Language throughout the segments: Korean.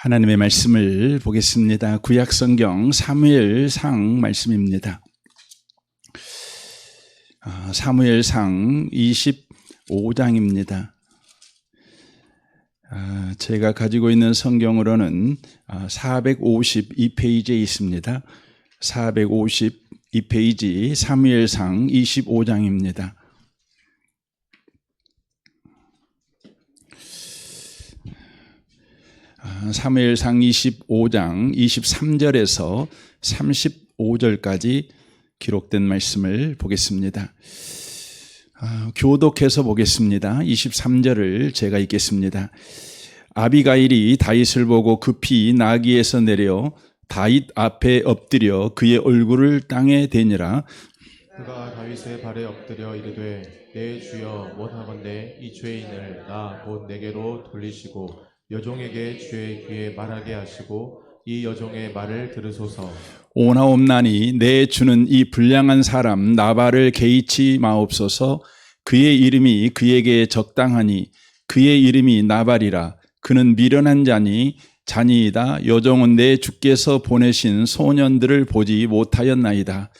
하나님의 말씀을 보겠습니다. 구약성경 사무엘상 말씀입니다. 사무엘상 25장입니다. 제가 가지고 있는 성경으로는 452페이지에 있습니다. 452페이지 사무엘상 25장입니다. 사무엘상 25장 23절에서 35절까지 기록된 말씀을 보겠습니다. 교독해서 보겠습니다. 23절을 제가 읽겠습니다. 아비가일이 다윗을 보고 급히 나귀에서 내려 다윗 앞에 엎드려 그의 얼굴을 땅에 대니라. 그가 다윗의 발에 엎드려 이르되 내 주여 원하건대 이 죄인을 나 곧 내게로 돌리시고 여종에게 주의 귀에 말하게 하시고 이 여종의 말을 들으소서. 오나옵나니 내 주는 이 불량한 사람 나발을 개의치 마옵소서. 그의 이름이 그에게 적당하니 그의 이름이 나발이라. 그는 미련한 자니이다. 여종은 내 주께서 보내신 소년들을 보지 못하였나이다.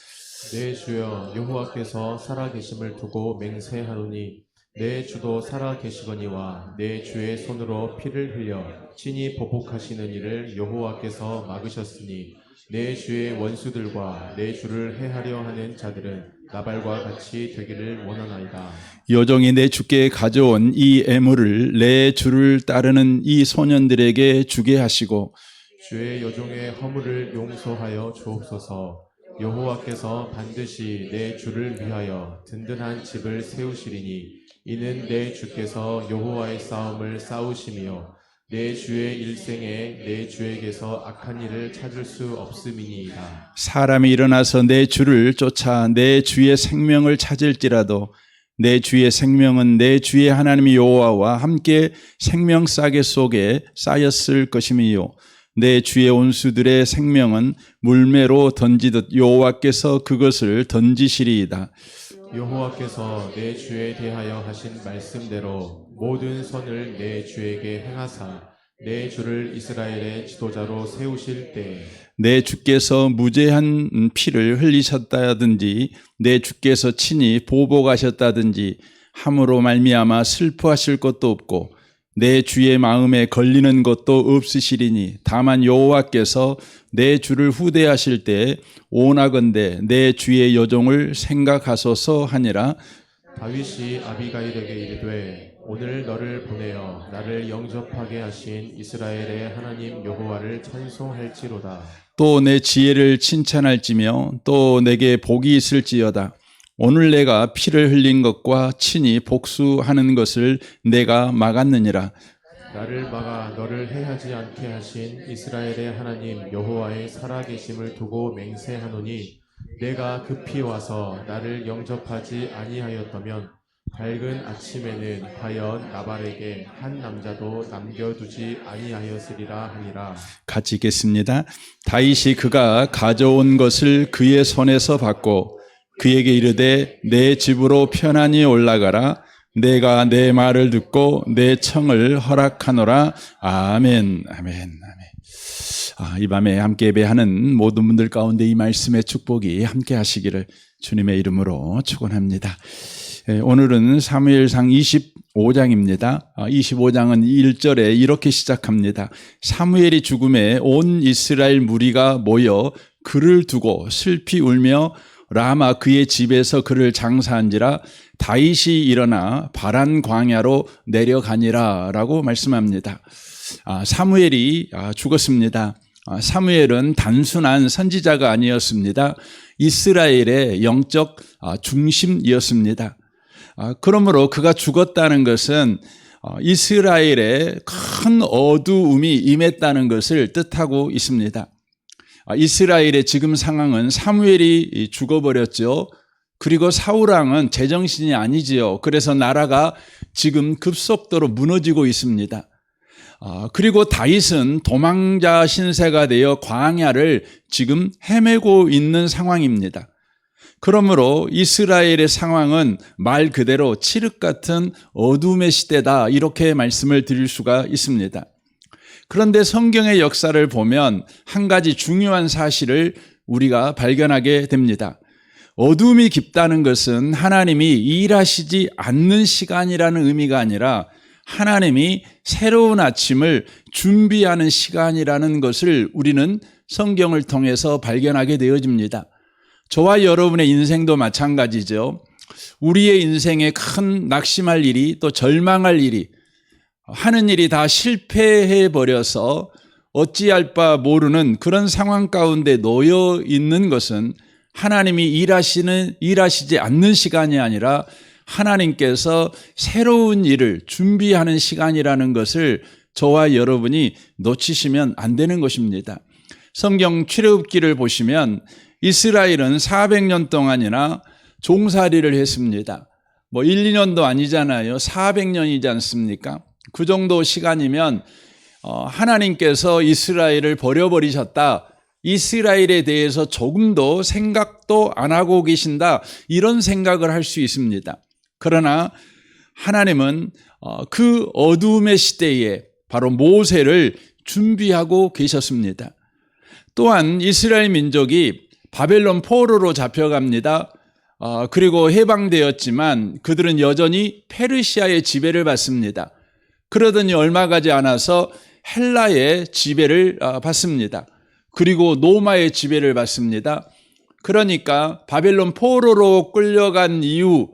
내 주여 여호와께서 살아계심을 두고 맹세하노니 내 주도 살아계시거니와 내 주의 손으로 피를 흘려 친히 보복하시는 일을 여호와께서 막으셨으니 내 주의 원수들과 내 주를 해하려 하는 자들은 나발과 같이 되기를 원하나이다. 여종이 내 주께 가져온 이 애물을 내 주를 따르는 이 소년들에게 주게 하시고 주의 여종의 허물을 용서하여 주옵소서. 여호와께서 반드시 내 주를 위하여 든든한 집을 세우시리니 이는 내 주께서 여호와의 싸움을 싸우시며 내 주의 일생에 내 주에게서 악한 일을 찾을 수 없음이니이다. 사람이 일어나서 내 주를 쫓아 내 주의 생명을 찾을지라도 내 주의 생명은 내 주의 하나님 여호와와 함께 생명싸개 속에 쌓였을 것임이요 내 주의 온수들의 생명은 물매로 던지듯 여호와께서 그것을 던지시리이다. 여호와께서 내 주에 대하여 하신 말씀대로 모든 선을 내 주에게 행하사 내 주를 이스라엘의 지도자로 세우실 때에 내 주께서 무죄한 피를 흘리셨다든지 내 주께서 친히 보복하셨다든지 함으로 말미암아 슬퍼하실 것도 없고 내 주의 마음에 걸리는 것도 없으시리니 다만 여호와께서 내 주를 후대하실 때 오나건대 내 주의 여종을 생각하소서 하니라. 다윗이 아비가일에게 이르되 오늘 너를 보내어 나를 영접하게 하신 이스라엘의 하나님 여호와를 찬송할지로다. 또 내 지혜를 칭찬할지며 또 내게 복이 있을지어다. 오늘 내가 피를 흘린 것과 친히 복수하는 것을 내가 막았느니라. 나를 막아 너를 해하지 않게 하신 이스라엘의 하나님 여호와의 살아계심을 두고 맹세하노니 내가 급히 와서 나를 영접하지 아니하였다면 밝은 아침에는 과연 나발에게 한 남자도 남겨두지 아니하였으리라 하니라. 같이 읽겠습니다. 다윗이 그가 가져온 것을 그의 손에서 받고 그에게 이르되 내 집으로 편안히 올라가라. 내가 내 말을 듣고 내 청을 허락하노라. 아멘. 아멘. 아멘. 이 밤에 함께 예배하는 모든 분들 가운데 이 말씀의 축복이 함께 하시기를 주님의 이름으로 축원합니다. 오늘은 사무엘상 25장입니다. 25장은 1절에 이렇게 시작합니다. 사무엘이 죽음에 온 이스라엘 무리가 모여 그를 두고 슬피 울며 라마 그의 집에서 그를 장사한지라 다윗이 일어나 바란 광야로 내려가니라 라고 말씀합니다. 사무엘이 죽었습니다. 사무엘은 단순한 선지자가 아니었습니다. 이스라엘의 영적 중심이었습니다. 그러므로 그가 죽었다는 것은 이스라엘에 큰 어두움이 임했다는 것을 뜻하고 있습니다. 이스라엘의 지금 상황은 사무엘이 죽어버렸죠. 그리고 사울왕은 제정신이 아니지요. 그래서 나라가 지금 급속도로 무너지고 있습니다. 그리고 다윗은 도망자 신세가 되어 광야를 지금 헤매고 있는 상황입니다. 그러므로 이스라엘의 상황은 말 그대로 칠흑 같은 어둠의 시대다 이렇게 말씀을 드릴 수가 있습니다. 그런데 성경의 역사를 보면 한 가지 중요한 사실을 우리가 발견하게 됩니다. 어둠이 깊다는 것은 하나님이 일하시지 않는 시간이라는 의미가 아니라 하나님이 새로운 아침을 준비하는 시간이라는 것을 우리는 성경을 통해서 발견하게 되어집니다. 저와 여러분의 인생도 마찬가지죠. 우리의 인생에 큰 낙심할 일이 또 절망할 일이 하는 일이 다 실패해 버려서 어찌할 바 모르는 그런 상황 가운데 놓여 있는 것은 하나님이 일하시지 않는 시간이 아니라 하나님께서 새로운 일을 준비하는 시간이라는 것을 저와 여러분이 놓치시면 안 되는 것입니다. 성경 출애굽기를 보시면 이스라엘은 400년 동안이나 종살이를 했습니다. 1, 2년도 아니잖아요. 400년이지 않습니까? 그 정도 시간이면 하나님께서 이스라엘을 버려버리셨다. 이스라엘에 대해서 조금도 생각도 안 하고 계신다. 이런 생각을 할 수 있습니다. 그러나 하나님은 그 어두움의 시대에 바로 모세를 준비하고 계셨습니다. 또한 이스라엘 민족이 바벨론 포로로 잡혀갑니다. 그리고 해방되었지만 그들은 여전히 페르시아의 지배를 받습니다. 그러더니 얼마 가지 않아서 헬라의 지배를 받습니다. 그리고 로마의 지배를 받습니다. 그러니까 바벨론 포로로 끌려간 이후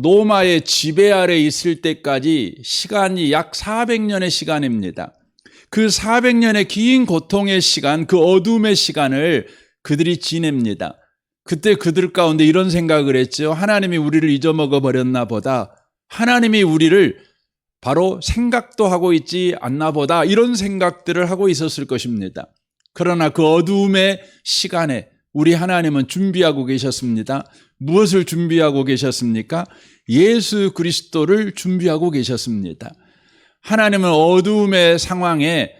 로마의 지배 아래 있을 때까지 시간이 약 400년의 시간입니다. 그 400년의 긴 고통의 시간, 그 어둠의 시간을 그들이 지냅니다. 그때 그들 가운데 이런 생각을 했죠. 하나님이 우리를 잊어먹어 버렸나 보다. 하나님이 우리를 바로 생각도 하고 있지 않나 보다. 이런 생각들을 하고 있었을 것입니다. 그러나 그 어두움의 시간에 우리 하나님은 준비하고 계셨습니다. 무엇을 준비하고 계셨습니까? 예수 그리스도를 준비하고 계셨습니다. 하나님은 어두움의 상황에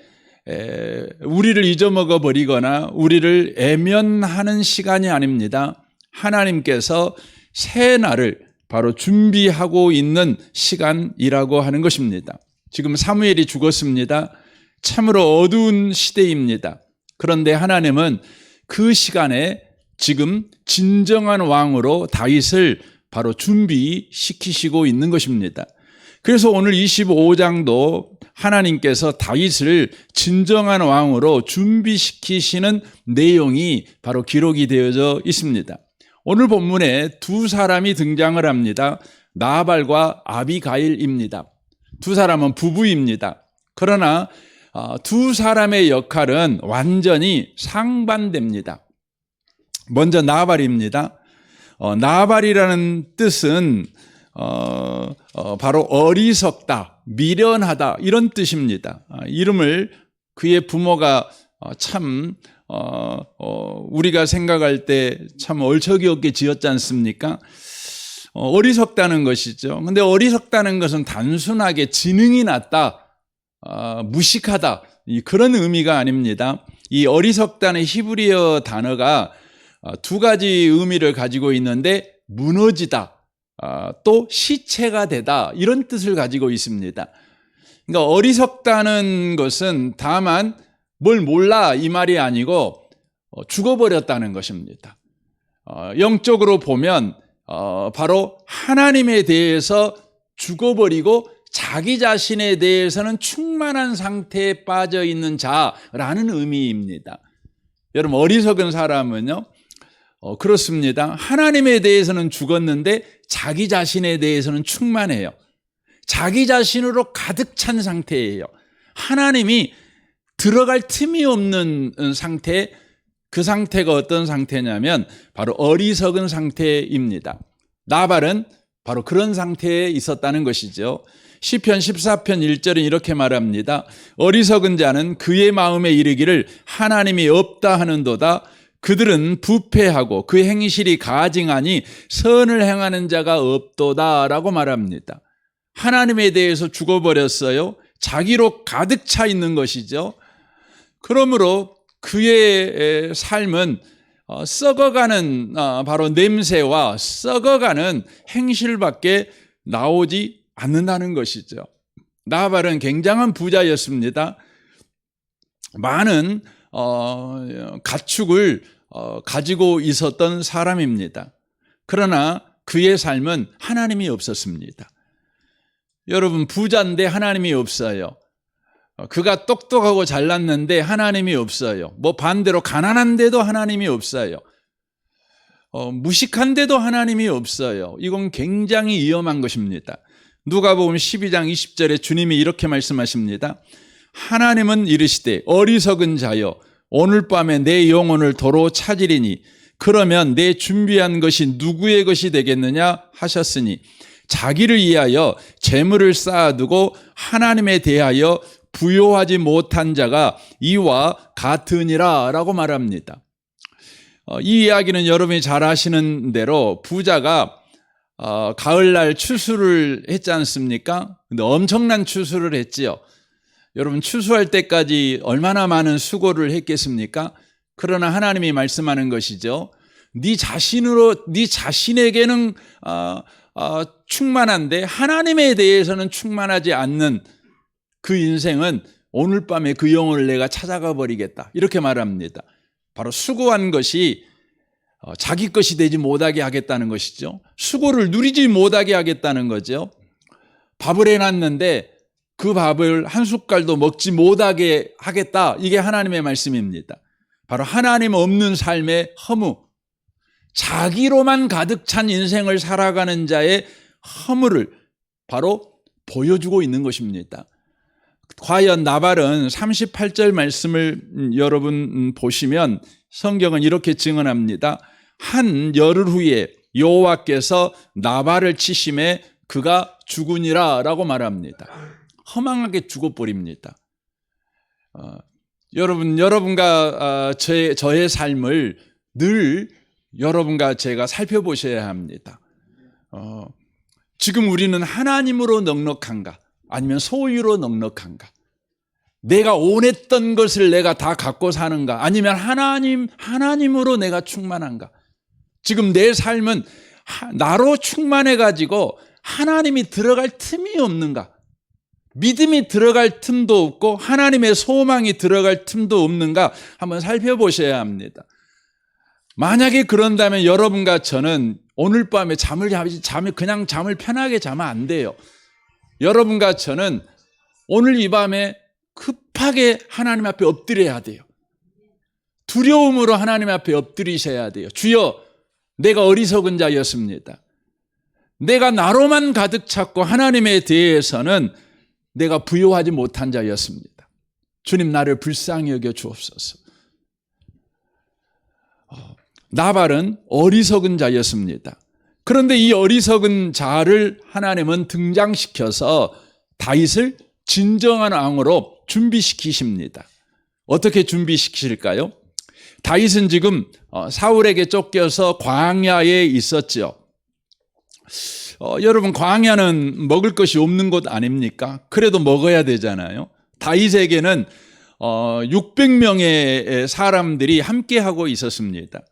우리를 잊어먹어 버리거나 우리를 애면하는 시간이 아닙니다. 하나님께서 새 날을 바로 준비하고 있는 시간이라고 하는 것입니다. 지금 사무엘이 죽었습니다. 참으로 어두운 시대입니다. 그런데 하나님은 그 시간에 지금 진정한 왕으로 다윗을 바로 준비시키시고 있는 것입니다. 그래서 오늘 25장도 하나님께서 다윗을 진정한 왕으로 준비시키시는 내용이 바로 기록이 되어져 있습니다. 오늘 본문에 두 사람이 등장을 합니다. 나발과 아비가일입니다. 두 사람은 부부입니다. 그러나 두 사람의 역할은 완전히 상반됩니다. 먼저 나발입니다. 나발이라는 뜻은 바로 어리석다, 미련하다 이런 뜻입니다. 이름을 그의 부모가 참 우리가 생각할 때 참 얼척이 없게 지었지 않습니까? 어리석다는 것이죠. 근데 어리석다는 것은 단순하게 지능이 낮다, 무식하다 그런 의미가 아닙니다. 이 어리석다는 히브리어 단어가 두 가지 의미를 가지고 있는데 무너지다, 또 시체가 되다 이런 뜻을 가지고 있습니다. 그러니까 어리석다는 것은 다만 뭘 몰라 이 말이 아니고 죽어버렸다는 것입니다. 영적으로 보면 바로 하나님에 대해서 죽어버리고 자기 자신에 대해서는 충만한 상태에 빠져 있는 자라는 의미입니다. 여러분 어리석은 사람은요 그렇습니다. 하나님에 대해서는 죽었는데 자기 자신에 대해서는 충만해요. 자기 자신으로 가득 찬 상태예요. 하나님이 들어갈 틈이 없는 상태, 그 상태가 어떤 상태냐면 바로 어리석은 상태입니다. 나발은 바로 그런 상태에 있었다는 것이죠. 시편 14편 1절은 이렇게 말합니다. 어리석은 자는 그의 마음에 이르기를 하나님이 없다 하는도다. 그들은 부패하고 그 행실이 가증하니 선을 행하는 자가 없도다 라고 말합니다. 하나님에 대해서 죽어버렸어요. 자기로 가득 차 있는 것이죠. 그러므로 그의 삶은 썩어가는 바로 냄새와 썩어가는 행실밖에 나오지 않는다는 것이죠. 나발은 굉장한 부자였습니다. 많은 가축을 가지고 있었던 사람입니다. 그러나 그의 삶은 하나님이 없었습니다. 여러분, 부자인데 하나님이 없어요. 그가 똑똑하고 잘났는데 하나님이 없어요. 반대로 가난한데도 하나님이 없어요. 무식한데도 하나님이 없어요. 이건 굉장히 위험한 것입니다. 누가복음 12장 20절에 주님이 이렇게 말씀하십니다. 하나님은 이르시되 어리석은 자여 오늘 밤에 내 영혼을 도로 찾으리니 그러면 내 준비한 것이 누구의 것이 되겠느냐 하셨으니 자기를 위하여 재물을 쌓아두고 하나님에 대하여 부요하지 못한 자가 이와 같으니라 라고 말합니다. 이 이야기는 여러분이 잘 아시는 대로 부자가 가을날 추수를 했지 않습니까? 근데 엄청난 추수를 했지요. 여러분, 추수할 때까지 얼마나 많은 수고를 했겠습니까? 그러나 하나님이 말씀하는 것이죠. 네 자신에게는 충만한데 하나님에 대해서는 충만하지 않는 그 인생은 오늘 밤에 그 영혼을 내가 찾아가 버리겠다. 이렇게 말합니다. 바로 수고한 것이 자기 것이 되지 못하게 하겠다는 것이죠. 수고를 누리지 못하게 하겠다는 거죠. 밥을 해놨는데 그 밥을 한 숟갈도 먹지 못하게 하겠다. 이게 하나님의 말씀입니다. 바로 하나님 없는 삶의 허무, 자기로만 가득 찬 인생을 살아가는 자의 허무를 바로 보여주고 있는 것입니다. 과연 나발은 38절 말씀을 여러분 보시면 성경은 이렇게 증언합니다. 한 열흘 후에 여호와께서 나발을 치심에 그가 죽으니라 라고 말합니다. 허망하게 죽어버립니다. 여러분과 저의 삶을 늘 여러분과 제가 살펴보셔야 합니다. 지금 우리는 하나님으로 넉넉한가? 아니면 소유로 넉넉한가? 내가 원했던 것을 내가 다 갖고 사는가? 아니면 하나님으로 내가 충만한가? 지금 내 삶은 나로 충만해가지고 하나님이 들어갈 틈이 없는가? 믿음이 들어갈 틈도 없고 하나님의 소망이 들어갈 틈도 없는가? 한번 살펴보셔야 합니다. 만약에 그런다면 여러분과 저는 오늘 밤에 잠을 편하게 자면 안 돼요. 여러분과 저는 오늘 이 밤에 급하게 하나님 앞에 엎드려야 돼요. 두려움으로 하나님 앞에 엎드리셔야 돼요. 주여, 내가 어리석은 자였습니다. 내가 나로만 가득 찼고 하나님에 대해서는 내가 부요하지 못한 자였습니다. 주님, 나를 불쌍히 여겨 주옵소서. 나발은 어리석은 자였습니다. 그런데 이 어리석은 자를 하나님은 등장시켜서 다윗을 진정한 왕으로 준비시키십니다. 어떻게 준비시키실까요? 다윗은 지금 사울에게 쫓겨서 광야에 있었죠. 여러분, 광야는 먹을 것이 없는 곳 아닙니까? 그래도 먹어야 되잖아요. 다윗에게는 600명의 사람들이 함께하고 있었습니다.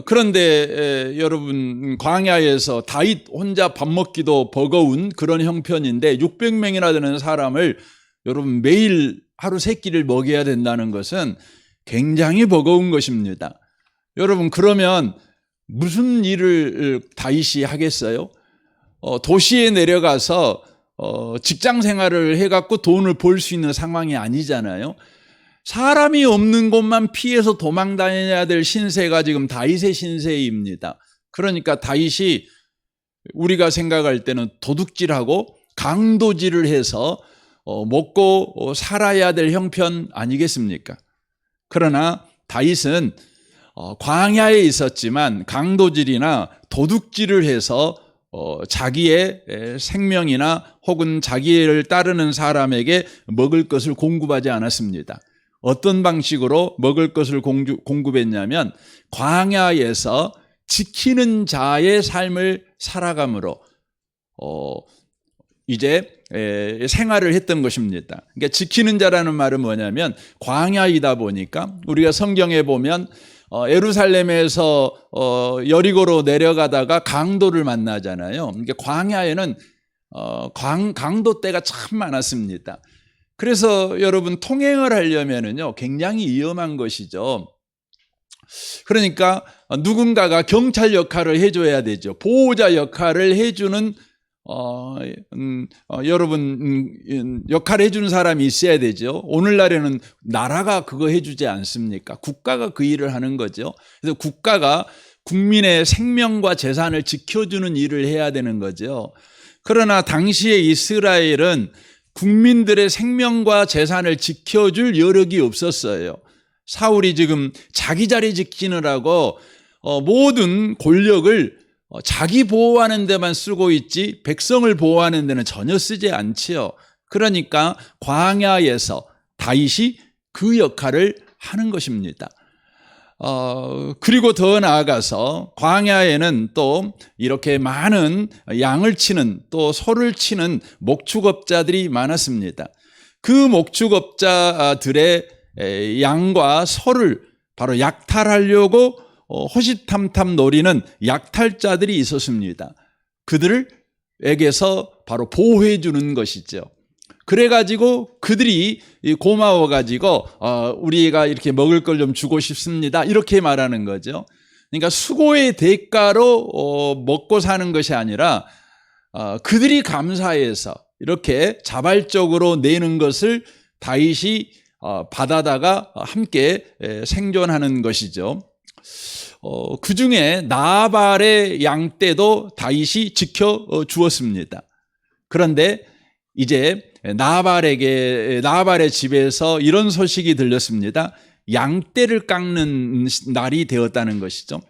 그런데 여러분, 광야에서 다윗 혼자 밥 먹기도 버거운 그런 형편인데 600명이나 되는 사람을 여러분 매일 하루 세 끼를 먹여야 된다는 것은 굉장히 버거운 것입니다. 여러분, 그러면 무슨 일을 다윗이 하겠어요? 도시에 내려가서 직장 생활을 해갖고 돈을 벌 수 있는 상황이 아니잖아요. 사람이 없는 곳만 피해서 도망 다녀야 될 신세가 지금 다윗의 신세입니다. 그러니까 다윗이 우리가 생각할 때는 도둑질하고 강도질을 해서 먹고 살아야 될 형편 아니겠습니까? 그러나 다윗은 광야에 있었지만 강도질이나 도둑질을 해서 자기의 생명이나 혹은 자기를 따르는 사람에게 먹을 것을 공급하지 않았습니다. 어떤 방식으로 먹을 것을 공급했냐면 광야에서 지키는 자의 삶을 살아감으로 이제 생활을 했던 것입니다. 그러니까 지키는 자라는 말은 뭐냐면 광야이다 보니까 우리가 성경에 보면 예루살렘에서 여리고로 내려가다가 강도를 만나잖아요. 그러니까 광야에는 강도 떼가 참 많았습니다. 그래서 여러분 통행을 하려면은요 굉장히 위험한 것이죠. 그러니까 누군가가 경찰 역할을 해줘야 되죠. 보호자 역할을 해주는 역할을 해주는 사람이 있어야 되죠. 오늘날에는 나라가 그거 해주지 않습니까? 국가가 그 일을 하는 거죠. 그래서 국가가 국민의 생명과 재산을 지켜주는 일을 해야 되는 거죠. 그러나 당시에 이스라엘은 국민들의 생명과 재산을 지켜줄 여력이 없었어요. 사울이 지금 자기 자리 지키느라고 모든 권력을 자기 보호하는 데만 쓰고 있지 백성을 보호하는 데는 전혀 쓰지 않지요. 그러니까 광야에서 다윗이 그 역할을 하는 것입니다. 그리고 더 나아가서 광야에는 또 이렇게 많은 양을 치는 또 소를 치는 목축업자들이 많았습니다. 그 목축업자들의 양과 소를 바로 약탈하려고 호시탐탐 노리는 약탈자들이 있었습니다. 그들에게서 바로 보호해 주는 것이죠. 그래가지고 그들이 고마워가지고 우리가 이렇게 먹을 걸 좀 주고 싶습니다. 이렇게 말하는 거죠. 그러니까 수고의 대가로 먹고 사는 것이 아니라 그들이 감사해서 이렇게 자발적으로 내는 것을 다윗이 받아다가 함께 생존하는 것이죠. 그 중에 나발의 양떼도 다윗이 지켜 주었습니다. 그런데 이제 나발의 집에서 이런 소식이 들렸습니다. 양떼를 깎는 날이 되었다는 것이죠.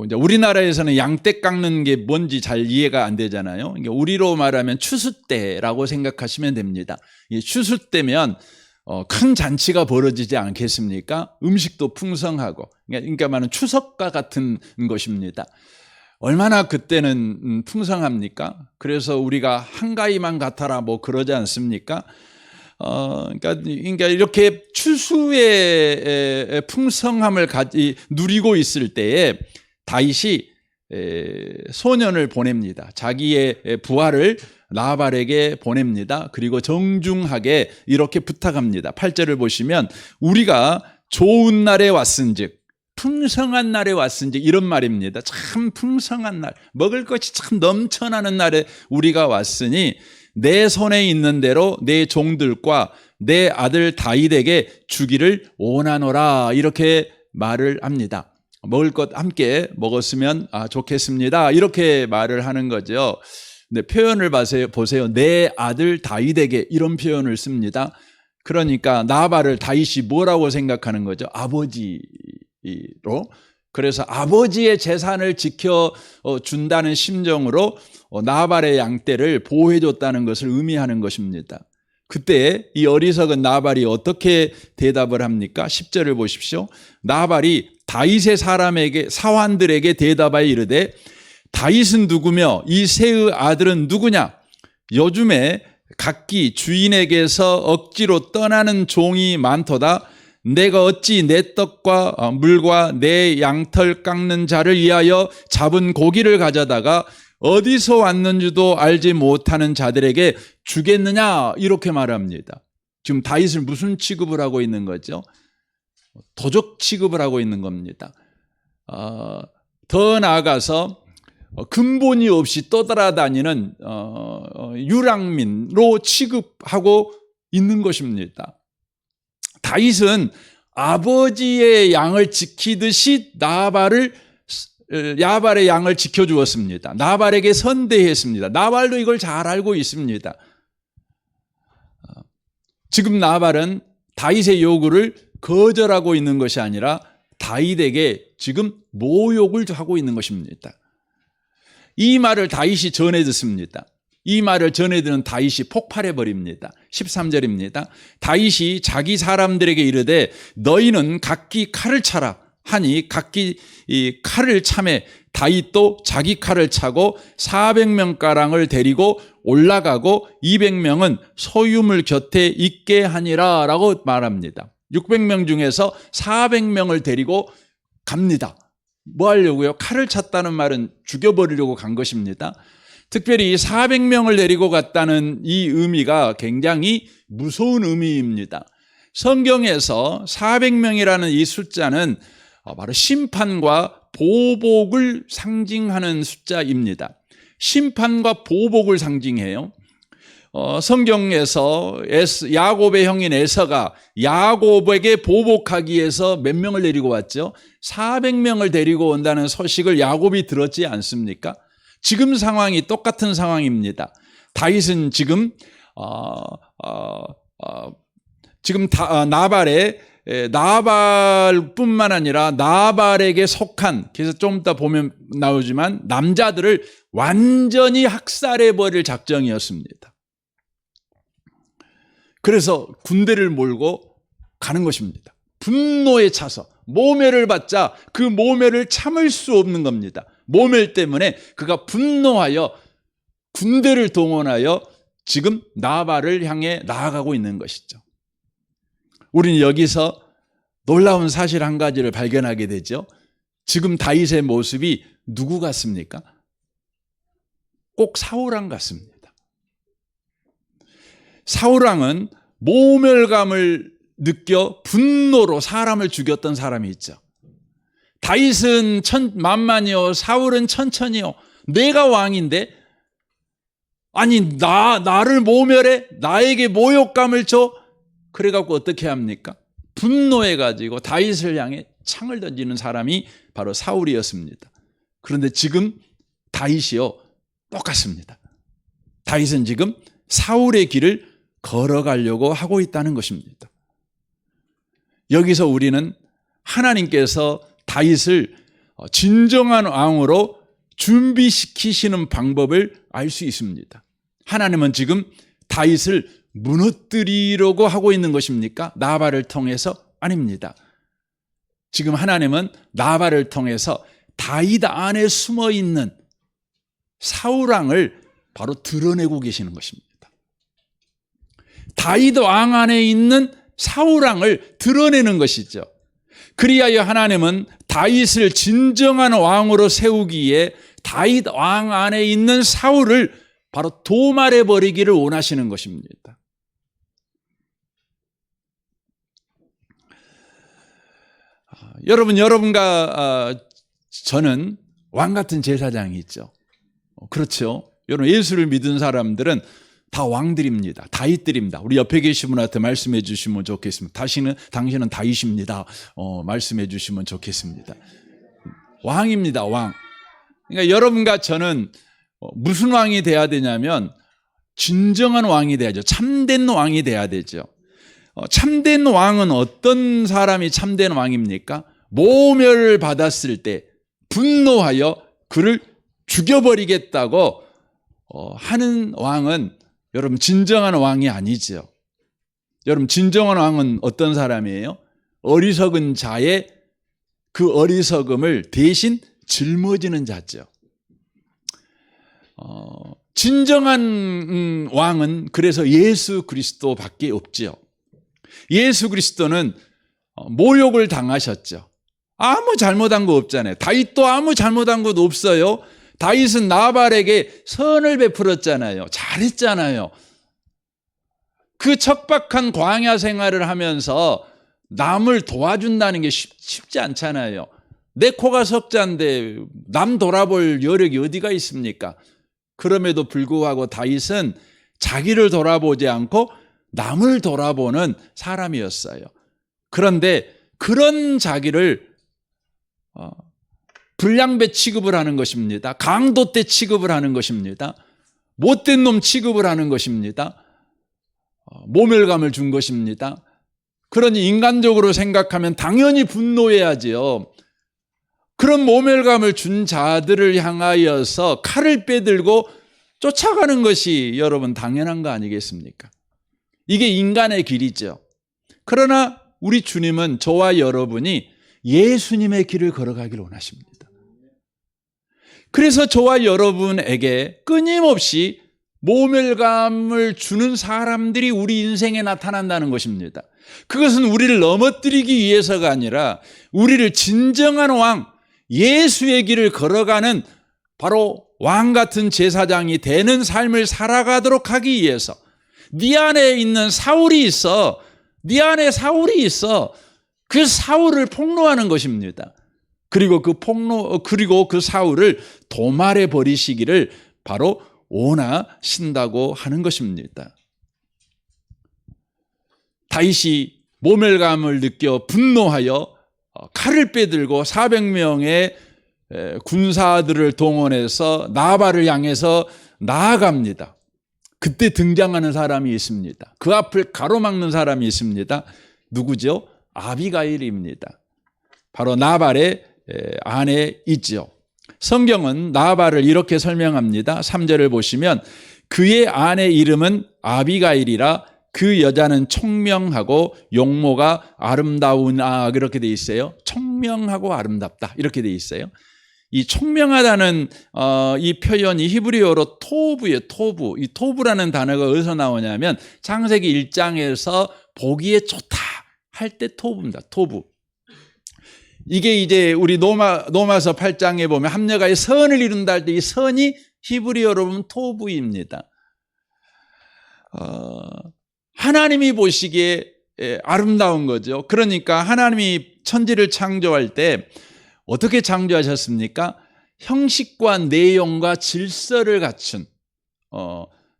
이제 우리나라에서는 양떼 깎는 게 뭔지 잘 이해가 안 되잖아요. 그러니까 우리로 말하면 추수 때라고 생각하시면 됩니다. 이 추수 때면 큰 잔치가 벌어지지 않겠습니까? 음식도 풍성하고, 그러니까 말은 추석과 같은 것입니다. 얼마나 그때는 풍성합니까? 그래서 우리가 한가위만 같아라 뭐 그러지 않습니까? 그러니까 이렇게 추수의 풍성함을 누리고 있을 때에 다윗이 소년을 보냅니다. 자기의 부하를 나발에게 보냅니다. 그리고 정중하게 이렇게 부탁합니다. 8절을 보시면 우리가 좋은 날에 왔은즉 풍성한 날에 왔은지 이런 말입니다. 참 풍성한 날, 먹을 것이 참 넘쳐나는 날에 우리가 왔으니 내 손에 있는 대로 내 종들과 내 아들 다윗에게 주기를 원하노라 이렇게 말을 합니다. 먹을 것 함께 먹었으면 좋겠습니다. 이렇게 말을 하는 거죠. 근데 표현을 보세요. 내 아들 다윗에게 이런 표현을 씁니다. 그러니까 나발을 다윗이 뭐라고 생각하는 거죠? 아버지. 그래서 아버지의 재산을 지켜준다는 심정으로 나발의 양떼를 보호해줬다는 것을 의미하는 것입니다. 그때 이 어리석은 나발이 어떻게 대답을 합니까? 10절을 보십시오. 나발이 다윗의 사환들에게 대답하여 이르되 다윗은 누구며 이 새의 아들은 누구냐? 요즘에 각기 주인에게서 억지로 떠나는 종이 많도다. 내가 어찌 내 떡과 물과 내 양털 깎는 자를 위하여 잡은 고기를 가져다가 어디서 왔는지도 알지 못하는 자들에게 주겠느냐 이렇게 말합니다. 지금 다윗을 무슨 취급을 하고 있는 거죠? 도적 취급을 하고 있는 겁니다. 더 나아가서 근본이 없이 떠돌아다니는 유랑민으로 취급하고 있는 것입니다. 다윗은 아버지의 양을 지키듯이 나발의 양을 지켜주었습니다. 나발에게 선대했습니다. 나발도 이걸 잘 알고 있습니다. 지금 나발은 다윗의 요구를 거절하고 있는 것이 아니라 다윗에게 지금 모욕을 하고 있는 것입니다. 이 말을 다윗이 전해 듣습니다. 이 말을 전해 듣는 다윗이 폭발해 버립니다. 13절입니다. 다윗이 자기 사람들에게 이르되 너희는 각기 칼을 차라 하니 각기 이 칼을 차매 다윗도 자기 칼을 차고 400명가량을 데리고 올라가고 200명은 소유물 곁에 있게 하니라 라고 말합니다. 600명 중에서 400명을 데리고 갑니다. 뭐 하려고요? 칼을 찼다는 말은 죽여버리려고 간 것입니다. 특별히 400명을 데리고 갔다는 이 의미가 굉장히 무서운 의미입니다. 성경에서 400명이라는 이 숫자는 바로 심판과 보복을 상징하는 숫자입니다. 심판과 보복을 상징해요. 성경에서 야곱의 형인 에서가 야곱에게 보복하기 위해서 몇 명을 데리고 왔죠? 400명을 데리고 온다는 소식을 야곱이 들었지 않습니까? 지금 상황이 똑같은 상황입니다. 다윗은 지금 나발뿐만 아니라 나발에게 속한, 그래서 좀 이따 보면 나오지만 남자들을 완전히 학살해버릴 작정이었습니다. 그래서 군대를 몰고 가는 것입니다. 분노에 차서 모멸을 받자 그 모멸을 참을 수 없는 겁니다. 모멸 때문에 그가 분노하여 군대를 동원하여 지금 나발을 향해 나아가고 있는 것이죠. 우리는 여기서 놀라운 사실 한 가지를 발견하게 되죠. 지금 다윗의 모습이 누구 같습니까? 꼭 사울왕 같습니다. 사울왕은 모멸감을 느껴 분노로 사람을 죽였던 사람이 있죠. 다윗은 만만이요, 사울은 천천히요. 내가 왕인데, 아니 나를 모멸해, 나에게 모욕감을 줘. 그래갖고 어떻게 합니까? 분노해가지고 다윗을 향해 창을 던지는 사람이 바로 사울이었습니다. 그런데 지금 다윗이요, 똑같습니다. 다윗은 지금 사울의 길을 걸어가려고 하고 있다는 것입니다. 여기서 우리는 하나님께서 다윗을 진정한 왕으로 준비시키시는 방법을 알 수 있습니다. 하나님은 지금 다윗을 무너뜨리려고 하고 있는 것입니까? 나발을 통해서? 아닙니다. 지금 하나님은 나발을 통해서 다윗 안에 숨어있는 사울왕을 바로 드러내고 계시는 것입니다. 다윗 왕 안에 있는 사울왕을 드러내는 것이죠. 그리하여 하나님은 다윗을 진정한 왕으로 세우기에 다윗 왕 안에 있는 사울을 바로 도말해 버리기를 원하시는 것입니다. 여러분과 저는 왕 같은 제사장이 있죠. 그렇죠. 여러분, 예수를 믿은 사람들은 다 왕들입니다. 다윗들입니다. 우리 옆에 계신 분한테 말씀해 주시면 좋겠습니다. 당신은 다윗입니다. 말씀해 주시면 좋겠습니다. 왕입니다. 왕. 그러니까 여러분과 저는 무슨 왕이 돼야 되냐면 진정한 왕이 돼야죠. 참된 왕이 돼야 되죠. 참된 왕은 어떤 사람이 참된 왕입니까? 모멸을 받았을 때 분노하여 그를 죽여버리겠다고 하는 왕은 여러분 진정한 왕이 아니죠. 여러분, 진정한 왕은 어떤 사람이에요? 어리석은 자의 그 어리석음을 대신 짊어지는 자죠. 진정한 왕은 그래서 예수 그리스도밖에 없죠. 예수 그리스도는 모욕을 당하셨죠. 아무 잘못한 거 없잖아요. 다윗도 아무 잘못한 것도 없어요. 다윗은 나발에게 선을 베풀었잖아요. 잘했잖아요. 그 척박한 광야 생활을 하면서 남을 도와준다는 게 쉽지 않잖아요. 내 코가 석자인데 남 돌아볼 여력이 어디가 있습니까? 그럼에도 불구하고 다윗은 자기를 돌아보지 않고 남을 돌아보는 사람이었어요. 그런데 그런 자기를 불량배 취급을 하는 것입니다. 강도떼 취급을 하는 것입니다. 못된 놈 취급을 하는 것입니다. 모멸감을 준 것입니다. 그러니 인간적으로 생각하면 당연히 분노해야지요. 그런 모멸감을 준 자들을 향하여서 칼을 빼들고 쫓아가는 것이 여러분 당연한 거 아니겠습니까? 이게 인간의 길이죠. 그러나 우리 주님은 저와 여러분이 예수님의 길을 걸어가기를 원하십니다. 그래서 저와 여러분에게 끊임없이 모멸감을 주는 사람들이 우리 인생에 나타난다는 것입니다. 그것은 우리를 넘어뜨리기 위해서가 아니라 우리를 진정한 왕, 예수의 길을 걸어가는 바로 왕 같은 제사장이 되는 삶을 살아가도록 하기 위해서 네 안에 있는 사울이 있어. 네 안에 사울이 있어. 그 사울을 폭로하는 것입니다. 그리고 그 사울을 도말해 버리시기를 바로 원하신다고 하는 것입니다. 다윗이 모멸감을 느껴 분노하여 칼을 빼들고 400명의 군사들을 동원해서 나발을 향해서 나아갑니다. 그때 등장하는 사람이 있습니다. 그 앞을 가로막는 사람이 있습니다. 누구죠? 아비가일입니다. 바로 나발의 아내이죠. 성경은 나발을 이렇게 설명합니다. 3절을 보시면 그의 아내 이름은 아비가일이라 그 여자는 총명하고 용모가 아름다우나 그렇게 돼 있어요. 총명하고 아름답다 이렇게 돼 있어요. 이 총명하다는 이 표현이 히브리어로 토부예요. 토부. 이 토부라는 단어가 어디서 나오냐면 창세기 1장에서 보기에 좋다 할 때 토부입니다. 토부. 이게 이제 우리 로마서 8장에 보면 합력하여 선을 이룬다 할 때 이 선이 히브리어로 보면 토부입니다. 하나님이 보시기에 아름다운 거죠. 그러니까 하나님이 천지를 창조할 때 어떻게 창조하셨습니까? 형식과 내용과 질서를 갖춘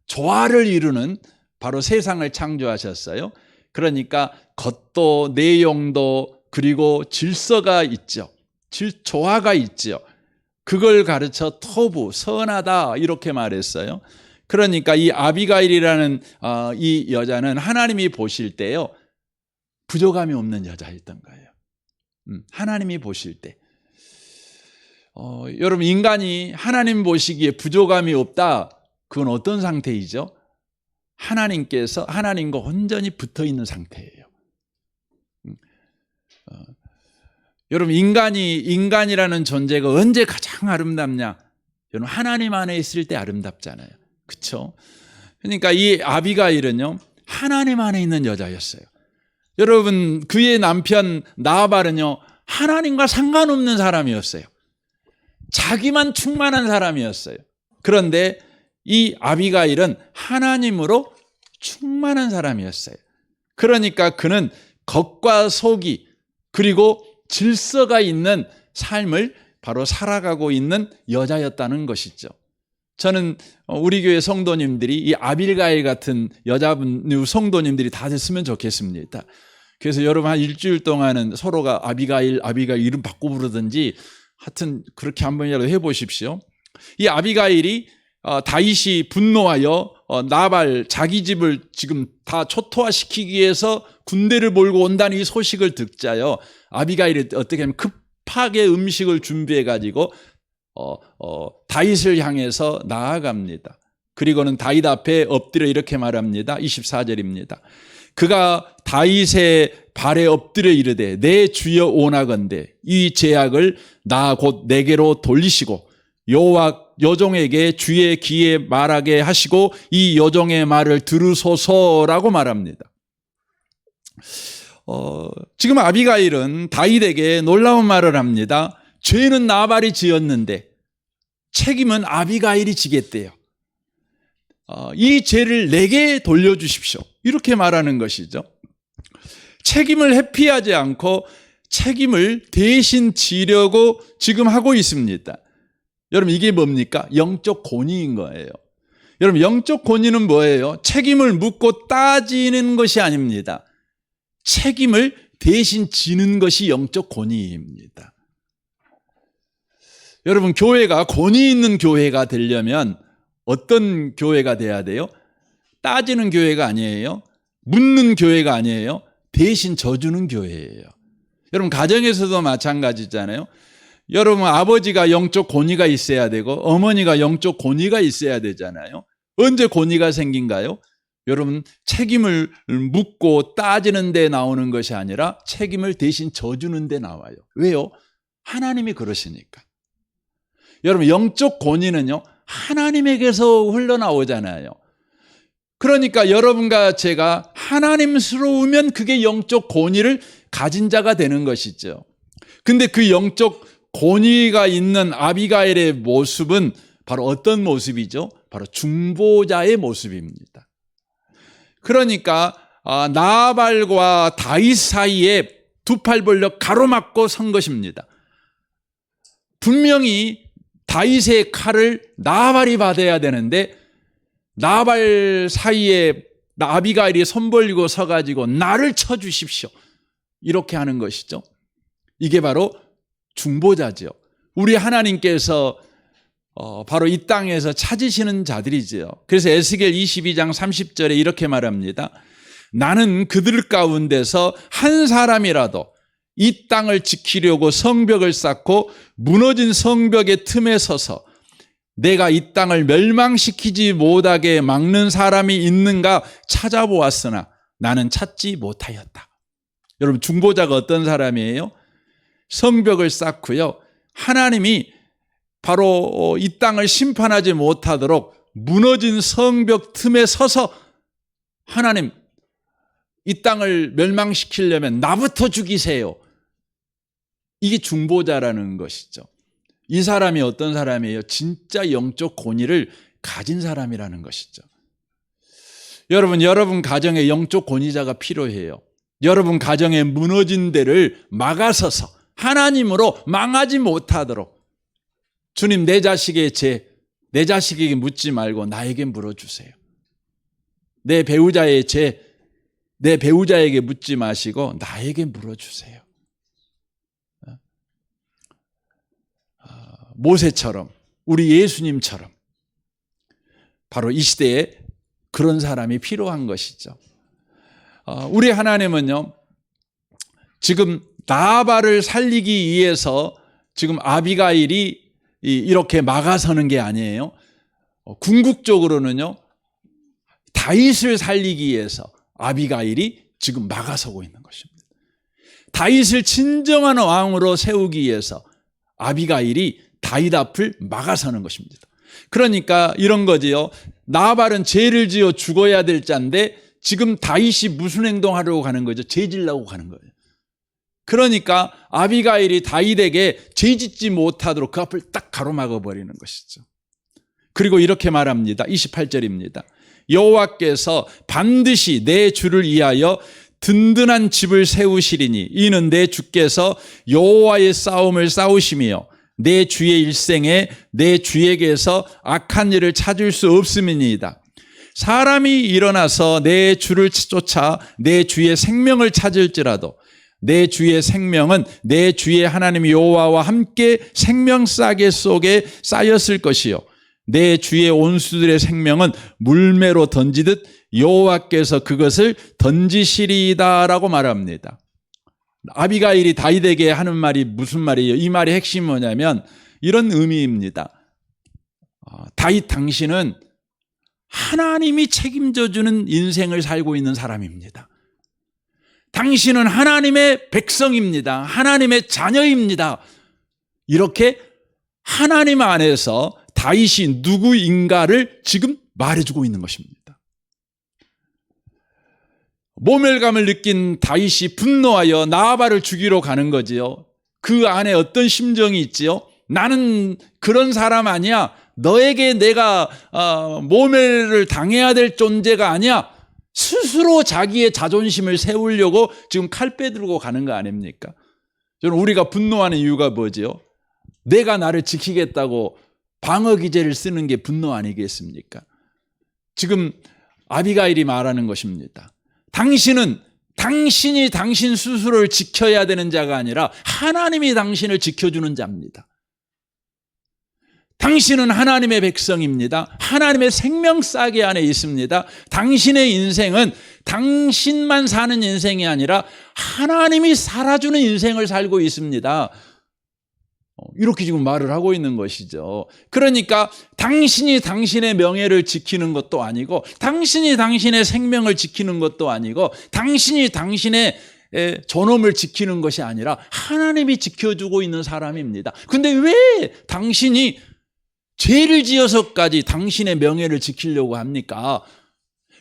조화를 이루는 바로 세상을 창조하셨어요. 그러니까 겉도 내용도 그리고 질서가 있죠. 조화가 있죠. 그걸 가르쳐 토부, 선하다 이렇게 말했어요. 그러니까 이 아비가일이라는 이 여자는 하나님이 보실 때요 부족함이 없는 여자였던 거예요. 하나님이 보실 때 여러분 인간이 하나님 보시기에 부족함이 없다. 그건 어떤 상태이죠? 하나님과 온전히 붙어 있는 상태예요. 여러분 인간이라는 존재가 언제 가장 아름답냐? 여러분 하나님 안에 있을 때 아름답잖아요. 그렇죠? 그러니까 이 아비가일은요 하나님 안에 있는 여자였어요. 여러분 그의 남편 나발은요 하나님과 상관없는 사람이었어요. 자기만 충만한 사람이었어요. 그런데 이 아비가일은 하나님으로 충만한 사람이었어요. 그러니까 그는 겉과 속이 그리고 질서가 있는 삶을 바로 살아가고 있는 여자였다는 것이죠. 저는 우리 교회 성도님들이 이 아비가일 같은 여자분 성도님들이 다 됐으면 좋겠습니다. 그래서 여러분 한 일주일 동안은 서로가 아비가일 이름 바꿔 부르든지 하여튼 그렇게 한번이라도 해보십시오. 이 아비가일이 다윗이 분노하여 나발 자기 집을 지금 다 초토화시키기 위해서 군대를 몰고 온다는 이 소식을 듣자요. 아비가일이 어떻게 하면 급하게 음식을 준비해 가지고 다윗을 향해서 나아갑니다. 그리고는 다윗 앞에 엎드려 이렇게 말합니다. 24절입니다. 그가 다윗의 발에 엎드려 이르되 내 주여 원하건대 이 제약을 나 곧 내게로 돌리시고 여호와 여종에게 주의 귀에 말하게 하시고 이 여종의 말을 들으소서라고 말합니다. 지금 아비가일은 다윗에게 놀라운 말을 합니다. 죄는 나발이 지었는데 책임은 아비가일이 지겠대요. 이 죄를 내게 돌려주십시오. 이렇게 말하는 것이죠. 책임을 회피하지 않고 책임을 대신 지려고 지금 하고 있습니다. 여러분 이게 뭡니까? 영적 권위인 거예요. 여러분 영적 권위는 뭐예요? 책임을 묻고 따지는 것이 아닙니다. 책임을 대신 지는 것이 영적 권위입니다. 여러분 교회가 권위 있는 교회가 되려면 어떤 교회가 돼야 돼요? 따지는 교회가 아니에요. 묻는 교회가 아니에요. 대신 져주는 교회예요. 여러분 가정에서도 마찬가지잖아요. 여러분 아버지가 영적 권위가 있어야 되고 어머니가 영적 권위가 있어야 되잖아요. 언제 권위가 생긴가요? 여러분 책임을 묻고 따지는 데 나오는 것이 아니라 책임을 대신 져주는 데 나와요. 왜요? 하나님이 그러시니까. 여러분 영적 권위는요 하나님에게서 흘러나오잖아요. 그러니까 여러분과 제가 하나님스러우면 그게 영적 권위를 가진 자가 되는 것이죠. 근데 그 영적 권위가 있는 아비가일의 모습은 바로 어떤 모습이죠? 바로 중보자의 모습입니다. 그러니까 나발과 다윗 사이에 두 팔 벌려 가로막고 선 것입니다. 분명히 다윗의 칼을 나발이 받아야 되는데 나발 사이에 아비가일이 손 벌리고 서가지고 나를 쳐주십시오. 이렇게 하는 것이죠. 이게 바로 중보자죠. 우리 하나님께서 바로 이 땅에서 찾으시는 자들이지요. 그래서 에스겔 22장 30절에 이렇게 말합니다. 나는 그들 가운데서 한 사람이라도 이 땅을 지키려고 성벽을 쌓고 무너진 성벽의 틈에 서서 내가 이 땅을 멸망시키지 못하게 막는 사람이 있는가 찾아보았으나 나는 찾지 못하였다. 여러분, 중보자가 어떤 사람이에요? 성벽을 쌓고요, 하나님이 바로 이 땅을 심판하지 못하도록 무너진 성벽 틈에 서서 하나님, 이 땅을 멸망시키려면 나부터 죽이세요. 이게 중보자라는 것이죠. 이 사람이 어떤 사람이에요? 진짜 영적 권위를 가진 사람이라는 것이죠. 여러분 가정에 영적 권위자가 필요해요. 여러분 가정에 무너진 데를 막아서서 하나님으로 망하지 못하도록, 주님, 내 자식의 죄, 내 자식에게 묻지 말고 나에게 물어주세요. 내 배우자의 죄, 내 배우자에게 묻지 마시고 나에게 물어주세요. 모세처럼, 우리 예수님처럼 바로 이 시대에 그런 사람이 필요한 것이죠. 우리 하나님은요, 지금 나발을 살리기 위해서 지금 아비가일이 이렇게 막아서는 게 아니에요. 궁극적으로는요, 다윗을 살리기 위해서 아비가일이 지금 막아서고 있는 것입니다. 다윗을 진정한 왕으로 세우기 위해서 아비가일이 다윗 앞을 막아서는 것입니다. 그러니까 이런 거지요. 나발은 죄를 지어 죽어야 될 자인데 지금 다윗이 무슨 행동하려고 가는 거죠? 죄 지려고 가는 거예요. 그러니까 아비가일이 다윗에게 죄 짓지 못하도록 그 앞을 딱 가로막아 버리는 것이죠. 그리고 이렇게 말합니다. 28절입니다. 여호와께서 반드시 내 주를 위하여 든든한 집을 세우시리니 이는 내 주께서 여호와의 싸움을 싸우시며 내 주의 일생에 내 주에게서 악한 일을 찾을 수 없음이니이다. 사람이 일어나서 내 주를 쫓아 내 주의 생명을 찾을지라도 내 주의 생명은 내 주의 하나님 여호와와 함께 생명싸개 속에 쌓였을 것이요 내 주의 온수들의 생명은 물매로 던지듯 여호와께서 그것을 던지시리이다라고 말합니다. 아비가일이 다윗에게 하는 말이 무슨 말이에요? 이 말의 핵심이 뭐냐면 이런 의미입니다. 다윗, 당신은 하나님이 책임져주는 인생을 살고 있는 사람입니다. 당신은 하나님의 백성입니다. 하나님의 자녀입니다. 이렇게 하나님 안에서 다윗이 누구인가를 지금 말해주고 있는 것입니다. 모멸감을 느낀 다윗이 분노하여 나발을 죽이러 가는 거지요. 그 안에 어떤 심정이 있지요? 나는 그런 사람 아니야. 너에게 내가 모멸을 당해야 될 존재가 아니야. 스스로 자기의 자존심을 세우려고 지금 칼 빼들고 가는 거 아닙니까? 저는 우리가 분노하는 이유가 뭐지요? 내가 나를 지키겠다고 방어 기제를 쓰는 게 분노 아니겠습니까? 지금 아비가일이 말하는 것입니다. 당신이 당신 스스로를 지켜야 되는 자가 아니라 하나님이 당신을 지켜주는 자입니다. 당신은 하나님의 백성입니다. 하나님의 생명싸개 안에 있습니다. 당신의 인생은 당신만 사는 인생이 아니라 하나님이 살아주는 인생을 살고 있습니다. 이렇게 지금 말을 하고 있는 것이죠. 그러니까 당신이 당신의 명예를 지키는 것도 아니고 당신이 당신의 생명을 지키는 것도 아니고 당신이 당신의 존엄을 지키는 것이 아니라 하나님이 지켜주고 있는 사람입니다. 근데 왜 당신이 죄를 지어서까지 당신의 명예를 지키려고 합니까?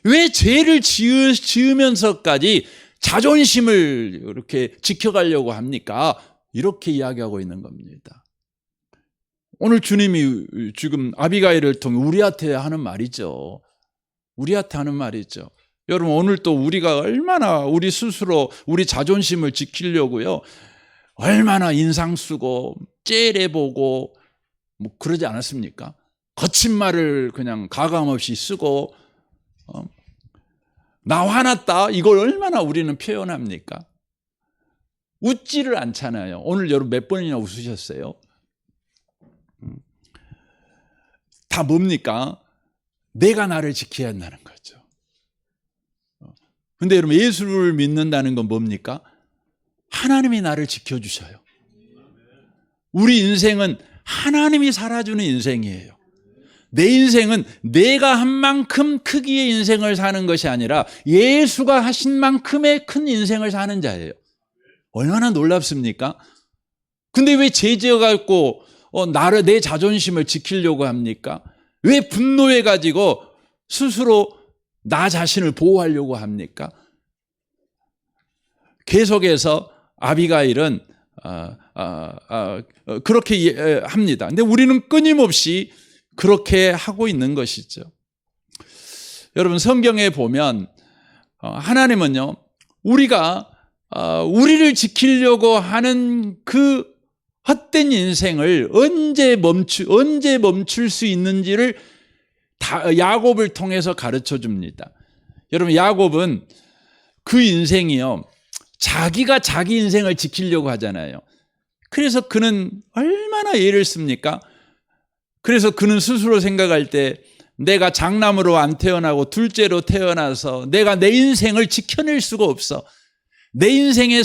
왜 죄를 지으면서까지 자존심을 이렇게 지켜가려고 합니까? 이렇게 이야기하고 있는 겁니다. 오늘 주님이 지금 아비가일을 통해 우리한테 하는 말이죠. 우리한테 하는 말이죠. 여러분, 오늘 또 우리가 얼마나 우리 스스로 우리 자존심을 지키려고요, 얼마나 인상 쓰고 째려보고 뭐 그러지 않았습니까? 거친 말을 그냥 가감없이 쓰고 나 화났다, 이걸 얼마나 우리는 표현합니까? 웃지를 않잖아요. 오늘 여러분 몇 번이나 웃으셨어요? 다 뭡니까? 내가 나를 지켜야 한다는 거죠. 근데 여러분, 예수를 믿는다는 건 뭡니까? 하나님이 나를 지켜주셔요. 우리 인생은 하나님이 살아주는 인생이에요. 내 인생은 내가 한 만큼 크기의 인생을 사는 것이 아니라 예수가 하신 만큼의 큰 인생을 사는 자예요. 얼마나 놀랍습니까? 근데 왜 죄지어갖고 내 자존심을 지키려고 합니까? 왜 분노해가지고 스스로 나 자신을 보호하려고 합니까? 계속해서 아비가일은 그렇게 합니다. 근데 우리는 끊임없이 그렇게 하고 있는 것이죠. 여러분, 성경에 보면 하나님은요, 우리가 우리를 지키려고 하는 그 헛된 인생을 언제 멈출 수 있는지를 야곱을 통해서 가르쳐 줍니다. 여러분, 야곱은 그 인생이요, 자기가 자기 인생을 지키려고 하잖아요. 그래서 그는 얼마나 애를 씁니까? 그래서 그는 스스로 생각할 때 내가 장남으로 안 태어나고 둘째로 태어나서 내가 내 인생을 지켜낼 수가 없어. 내 인생을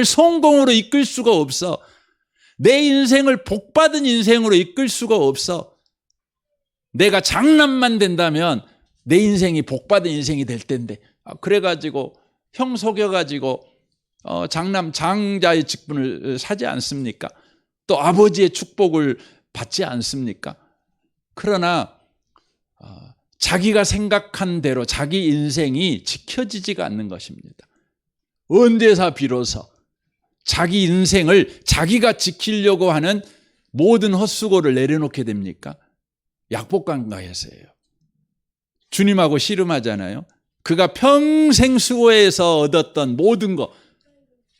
성공으로 이끌 수가 없어. 내 인생을 복받은 인생으로 이끌 수가 없어. 내가 장남만 된다면 내 인생이 복받은 인생이 될 텐데. 그래가지고 형 속여가지고 장자의 직분을 사지 않습니까? 또 아버지의 축복을 받지 않습니까? 그러나 자기가 생각한 대로 자기 인생이 지켜지지가 않는 것입니다. 언제사 비로소 자기 인생을 자기가 지키려고 하는 모든 헛수고를 내려놓게 됩니까? 약복강가에서예요. 주님하고 씨름하잖아요. 그가 평생 수고해서 얻었던 모든 거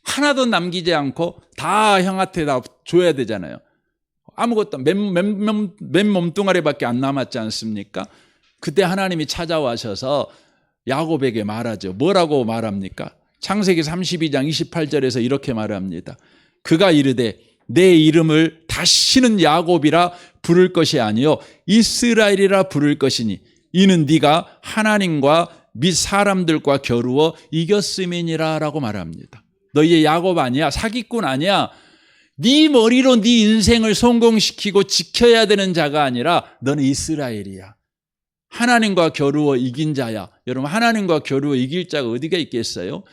하나도 남기지 않고 다 형한테 다 줘야 되잖아요. 아무것도 맨 몸뚱아리밖에 안 남았지 않습니까? 그때 하나님이 찾아와셔서 야곱에게 말하죠. 뭐라고 말합니까? 창세기 32장 28절에서 이렇게 말합니다. 그가 이르되 내 이름을 다시는 야곱이라 부를 것이 아니요 이스라엘이라 부를 것이니 이는 네가 하나님과 및 사람들과 겨루어 이겼음이니라 라고 말합니다. 너 이제 야곱 아니야. 사기꾼 아니야. 네 머리로 네 인생을 성공시키고 지켜야 되는 자가 아니라 너는 이스라엘이야. 하나님과 겨루어 이긴 자야. 여러분, 하나님과 겨루어 이길 자가 어디가 있겠어요?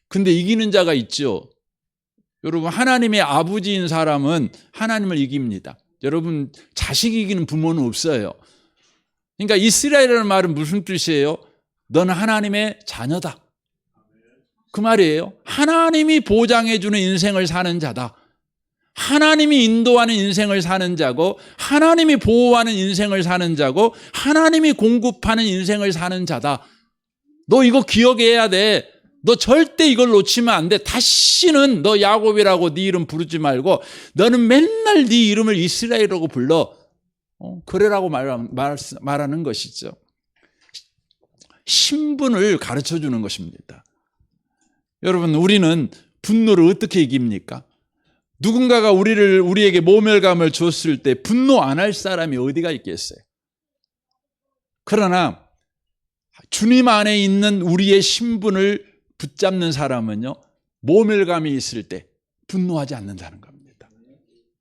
근데 이기는 자가 있죠. 여러분, 하나님의 아버지인 사람은 하나님을 이깁니다. 여러분, 자식 이기는 부모는 없어요. 그러니까 이스라엘이라는 말은 무슨 뜻이에요? 너는 하나님의 자녀다. 그 말이에요. 하나님이 보장해주는 인생을 사는 자다. 하나님이 인도하는 인생을 사는 자고 하나님이 보호하는 인생을 사는 자고 하나님이 공급하는 인생을 사는 자다. 너 이거 기억해야 돼. 너 절대 이걸 놓치면 안 돼. 다시는 너 야곱이라고 네 이름 부르지 말고 너는 맨날 네 이름을 이스라엘이라고 불러. 그래라고 말하는 것이죠. 신분을 가르쳐주는 것입니다. 여러분, 우리는 분노를 어떻게 이깁니까? 누군가가 우리에게 모멸감을 줬을 때 분노 안 할 사람이 어디가 있겠어요? 그러나 주님 안에 있는 우리의 신분을 붙잡는 사람은요, 모멸감이 있을 때 분노하지 않는다는 겁니다.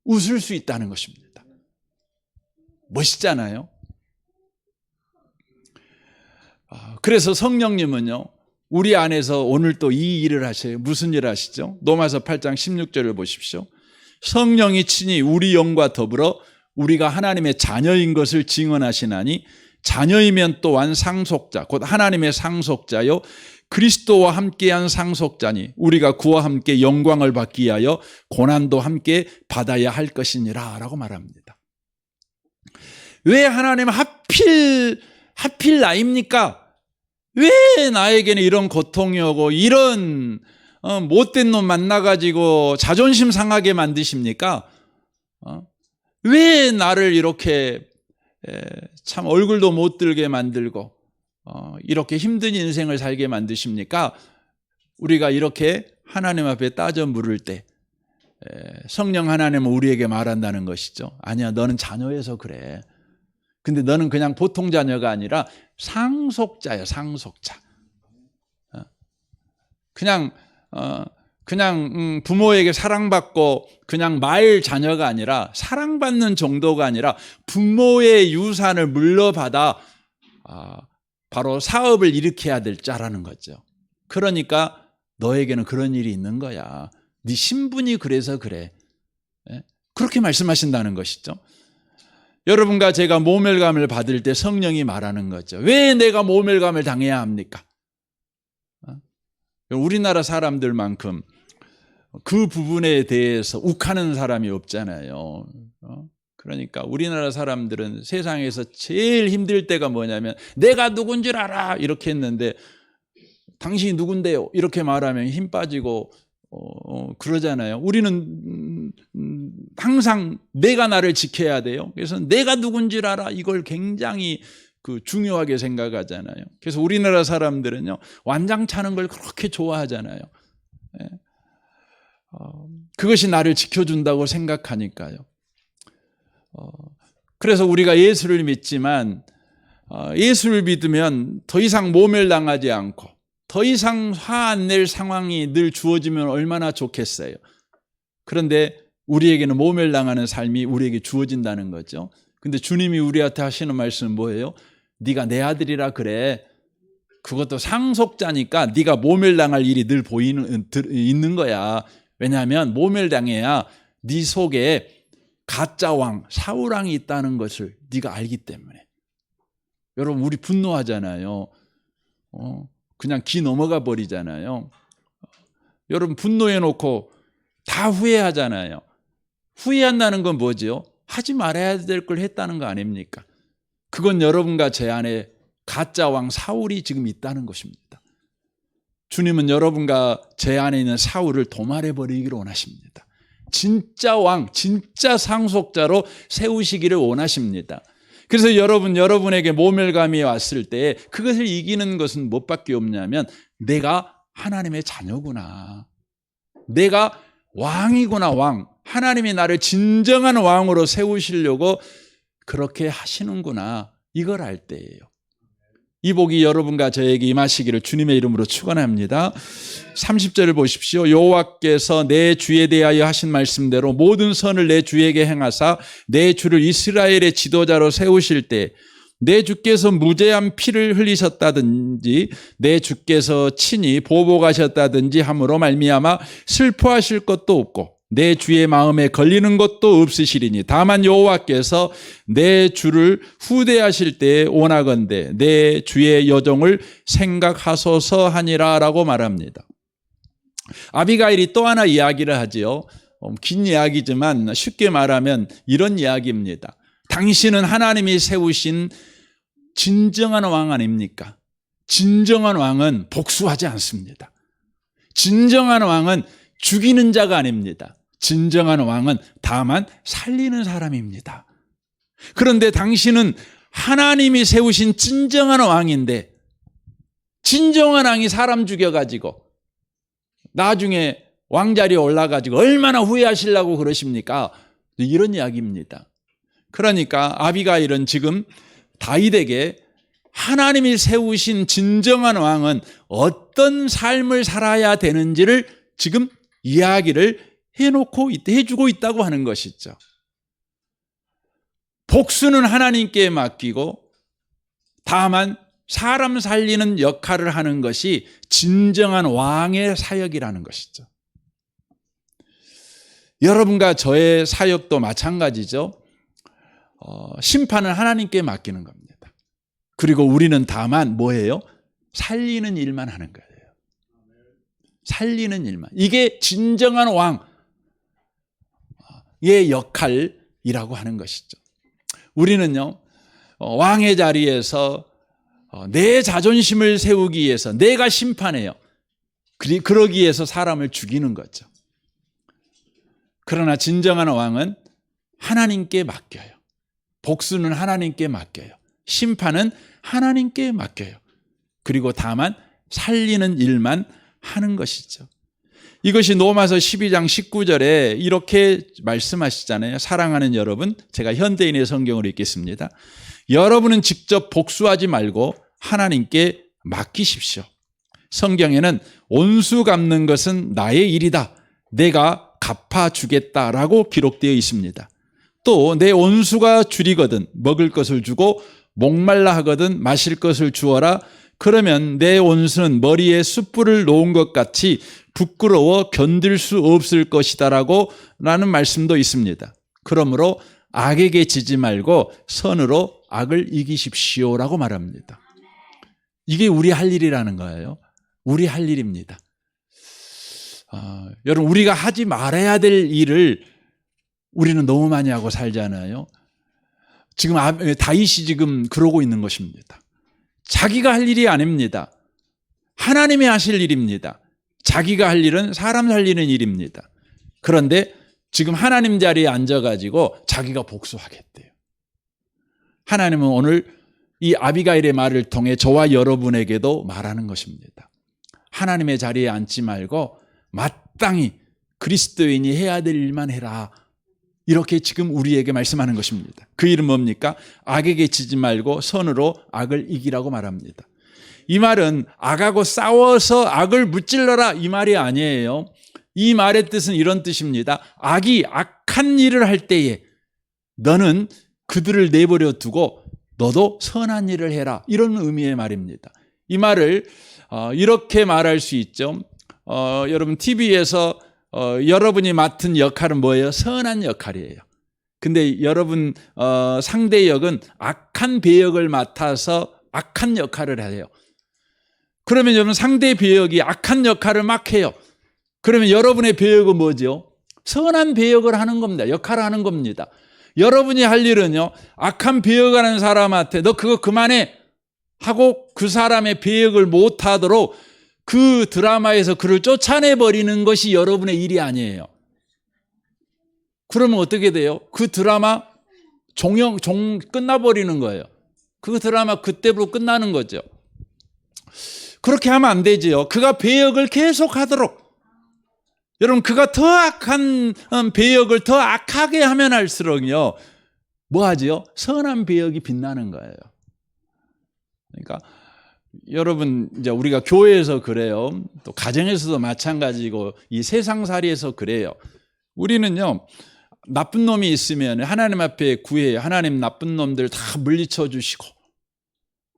웃을 수 있다는 것입니다. 멋있잖아요. 그래서 성령님은요, 우리 안에서 오늘 또 이 일을 하셔요. 무슨 일을 하시죠? 로마서 8장 16절을 보십시오. 성령이 친히 우리 영과 더불어 우리가 하나님의 자녀인 것을 증언하시나니 자녀이면 또한 상속자, 곧 하나님의 상속자요 그리스도와 함께한 상속자니 우리가 그와 함께 영광을 받기 위하여 고난도 함께 받아야 할 것이니라 라고 말합니다. 왜 하나님 하필 나입니까? 왜 나에게는 이런 고통이 오고 이런 못된 놈 만나가지고 자존심 상하게 만드십니까? 왜 나를 이렇게 참 얼굴도 못 들게 만들고 이렇게 힘든 인생을 살게 만드십니까? 우리가 이렇게 하나님 앞에 따져 물을 때 성령 하나님은 우리에게 말한다는 것이죠. 아니야, 너는 자녀여서 그래. 근데 너는 그냥 보통 자녀가 아니라 상속자야, 상속자. 그냥 부모에게 사랑받고 그냥 말 자녀가 아니라, 사랑받는 정도가 아니라 부모의 유산을 물려받아 바로 사업을 일으켜야 될 자라는 거죠. 그러니까 너에게는 그런 일이 있는 거야. 네 신분이 그래서 그래. 그렇게 말씀하신다는 것이죠. 여러분과 제가 모멸감을 받을 때 성령이 말하는 거죠. 왜 내가 모멸감을 당해야 합니까? 우리나라 사람들만큼 그 부분에 대해서 욱하는 사람이 없잖아요. 그러니까 우리나라 사람들은 세상에서 제일 힘들 때가 뭐냐면 내가 누군 줄 알아 이렇게 했는데 당신이 누군데요 이렇게 말하면 힘 빠지고 그러잖아요. 우리는 항상 내가 나를 지켜야 돼요. 그래서 내가 누군지 알아 이걸 굉장히 중요하게 생각하잖아요. 그래서 우리나라 사람들은요 완장 차는 걸 그렇게 좋아하잖아요. 그것이 나를 지켜준다고 생각하니까요. 그래서 우리가 예수를 믿지만 예수를 믿으면 더 이상 모멸당하지 않고 더 이상 화 안 낼 상황이 늘 주어지면 얼마나 좋겠어요. 그런데 우리에게는 모멸당하는 삶이 우리에게 주어진다는 거죠. 근데 주님이 우리한테 하시는 말씀은 뭐예요? 네가 내 아들이라 그래. 그것도 상속자니까 네가 모멸당할 일이 늘 있는 거야. 왜냐하면 모멸당해야 네 속에 가짜 왕, 사울 왕이 있다는 것을 네가 알기 때문에. 여러분 우리 분노하잖아요. 그냥 기 넘어가 버리잖아요. 여러분 분노해 놓고 다 후회하잖아요. 후회한다는 건 뭐죠? 하지 말아야 될 걸 했다는 거 아닙니까? 그건 여러분과 제 안에 가짜 왕 사울이 지금 있다는 것입니다. 주님은 여러분과 제 안에 있는 사울을 도말해 버리기를 원하십니다. 진짜 왕, 진짜 상속자로 세우시기를 원하십니다. 그래서 여러분에게 모멸감이 왔을 때 그것을 이기는 것은 무엇밖에 없냐면 내가 하나님의 자녀구나. 내가 왕이구나, 왕. 하나님이 나를 진정한 왕으로 세우시려고 그렇게 하시는구나. 이걸 알 때예요. 이 복이 여러분과 저에게 임하시기를 주님의 이름으로 축원합니다. 30절을 보십시오. 여호와께서 내 주에 대하여 하신 말씀대로 모든 선을 내 주에게 행하사 내 주를 이스라엘의 지도자로 세우실 때 내 주께서 무죄한 피를 흘리셨다든지 내 주께서 친히 보복하셨다든지 함으로 말미암아 슬퍼하실 것도 없고 내 주의 마음에 걸리는 것도 없으시리니 다만 여호와께서 내 주를 후대하실 때에 원하건대 내 주의 여종을 생각하소서 하니라 라고 말합니다. 아비가일이 또 하나 이야기를 하지요. 긴 이야기지만 쉽게 말하면 이런 이야기입니다. 당신은 하나님이 세우신 진정한 왕 아닙니까? 진정한 왕은 복수하지 않습니다. 진정한 왕은 죽이는 자가 아닙니다. 진정한 왕은 다만 살리는 사람입니다. 그런데 당신은 하나님이 세우신 진정한 왕인데 진정한 왕이 사람 죽여가지고 나중에 왕자리에 올라가지고 얼마나 후회하시려고 그러십니까? 이런 이야기입니다. 그러니까 아비가일은 지금 다윗에게 하나님이 세우신 진정한 왕은 어떤 삶을 살아야 되는지를 지금 이야기를 해주고 있다고 하는 것이죠. 복수는 하나님께 맡기고 다만 사람 살리는 역할을 하는 것이 진정한 왕의 사역이라는 것이죠. 여러분과 저의 사역도 마찬가지죠. 심판은 하나님께 맡기는 겁니다. 그리고 우리는 다만 뭐예요? 살리는 일만 하는 거예요. 살리는 일만. 이게 진정한 왕의 역할이라고 하는 것이죠. 우리는요, 왕의 자리에서 내 자존심을 세우기 위해서 내가 심판해요. 그러기 위해서 사람을 죽이는 거죠. 그러나 진정한 왕은 하나님께 맡겨요. 복수는 하나님께 맡겨요. 심판은 하나님께 맡겨요. 그리고 다만 살리는 일만 하는 것이죠. 이것이 로마서 12장 19절에 이렇게 말씀하시잖아요. 사랑하는 여러분, 제가 현대인의 성경으로 읽겠습니다. 여러분은 직접 복수하지 말고 하나님께 맡기십시오. 성경에는 온수 갚는 것은 나의 일이다, 내가 갚아주겠다라고 기록되어 있습니다. 또 내 온수가 줄이거든 먹을 것을 주고 목말라 하거든 마실 것을 주어라. 그러면 내 온수는 머리에 숯불을 놓은 것 같이 부끄러워 견딜 수 없을 것이다 라는 말씀도 있습니다. 그러므로 악에게 지지 말고 선으로 악을 이기십시오라고 말합니다. 이게 우리 할 일이라는 거예요. 우리 할 일입니다. 여러분, 우리가 하지 말아야 될 일을 우리는 너무 많이 하고 살잖아요. 지금 다윗이 지금 그러고 있는 것입니다. 자기가 할 일이 아닙니다. 하나님이 하실 일입니다. 자기가 할 일은 사람 살리는 일입니다. 그런데 지금 하나님 자리에 앉아가지고 자기가 복수하겠대요. 하나님은 오늘 이 아비가일의 말을 통해 저와 여러분에게도 말하는 것입니다. 하나님의 자리에 앉지 말고 마땅히 그리스도인이 해야 될 일만 해라. 이렇게 지금 우리에게 말씀하는 것입니다. 그 일은 뭡니까? 악에게 지지 말고 선으로 악을 이기라고 말합니다. 이 말은 악하고 싸워서 악을 무찔러라 이 말이 아니에요. 이 말의 뜻은 이런 뜻입니다. 악이 악한 일을 할 때에 너는 그들을 내버려 두고 너도 선한 일을 해라, 이런 의미의 말입니다. 이 말을 이렇게 말할 수 있죠. 여러분, TV에서 여러분이 맡은 역할은 뭐예요? 선한 역할이에요. 근데 여러분 상대 역은 악한 배역을 맡아서 악한 역할을 해요. 그러면 여러분 상대 배역이 악한 역할을 막 해요. 그러면 여러분의 배역은 뭐죠? 선한 배역을 하는 겁니다. 역할을 하는 겁니다. 여러분이 할 일은요, 악한 배역을 하는 사람한테 너 그거 그만해 하고 그 사람의 배역을 못하도록 그 드라마에서 그를 쫓아내버리는 것이 여러분의 일이 아니에요. 그러면 어떻게 돼요? 그 드라마 끝나버리는 거예요. 그 드라마 그때부터 끝나는 거죠. 그렇게 하면 안 되지요. 그가 배역을 계속하도록. 여러분, 그가 더 악한 배역을 더 악하게 하면 할수록요, 뭐 하지요? 선한 배역이 빛나는 거예요. 그러니까 여러분, 이제 우리가 교회에서 그래요. 또 가정에서도 마찬가지고 이 세상살이에서 그래요. 우리는요, 나쁜 놈이 있으면 하나님 앞에 구해요. 하나님, 나쁜 놈들 다 물리쳐 주시고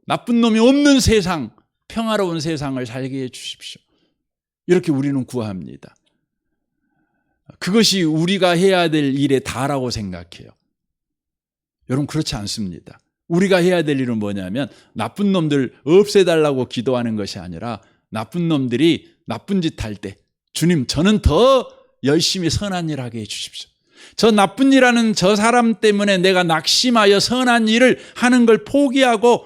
나쁜 놈이 없는 세상, 평화로운 세상을 살게 해 주십시오. 이렇게 우리는 구합니다. 그것이 우리가 해야 될 일의 다라고 생각해요. 여러분, 그렇지 않습니다. 우리가 해야 될 일은 뭐냐면 나쁜 놈들 없애달라고 기도하는 것이 아니라 나쁜 놈들이 나쁜 짓 할 때 주님, 저는 더 열심히 선한 일 하게 해 주십시오. 저 나쁜 일 하는 저 사람 때문에 내가 낙심하여 선한 일을 하는 걸 포기하고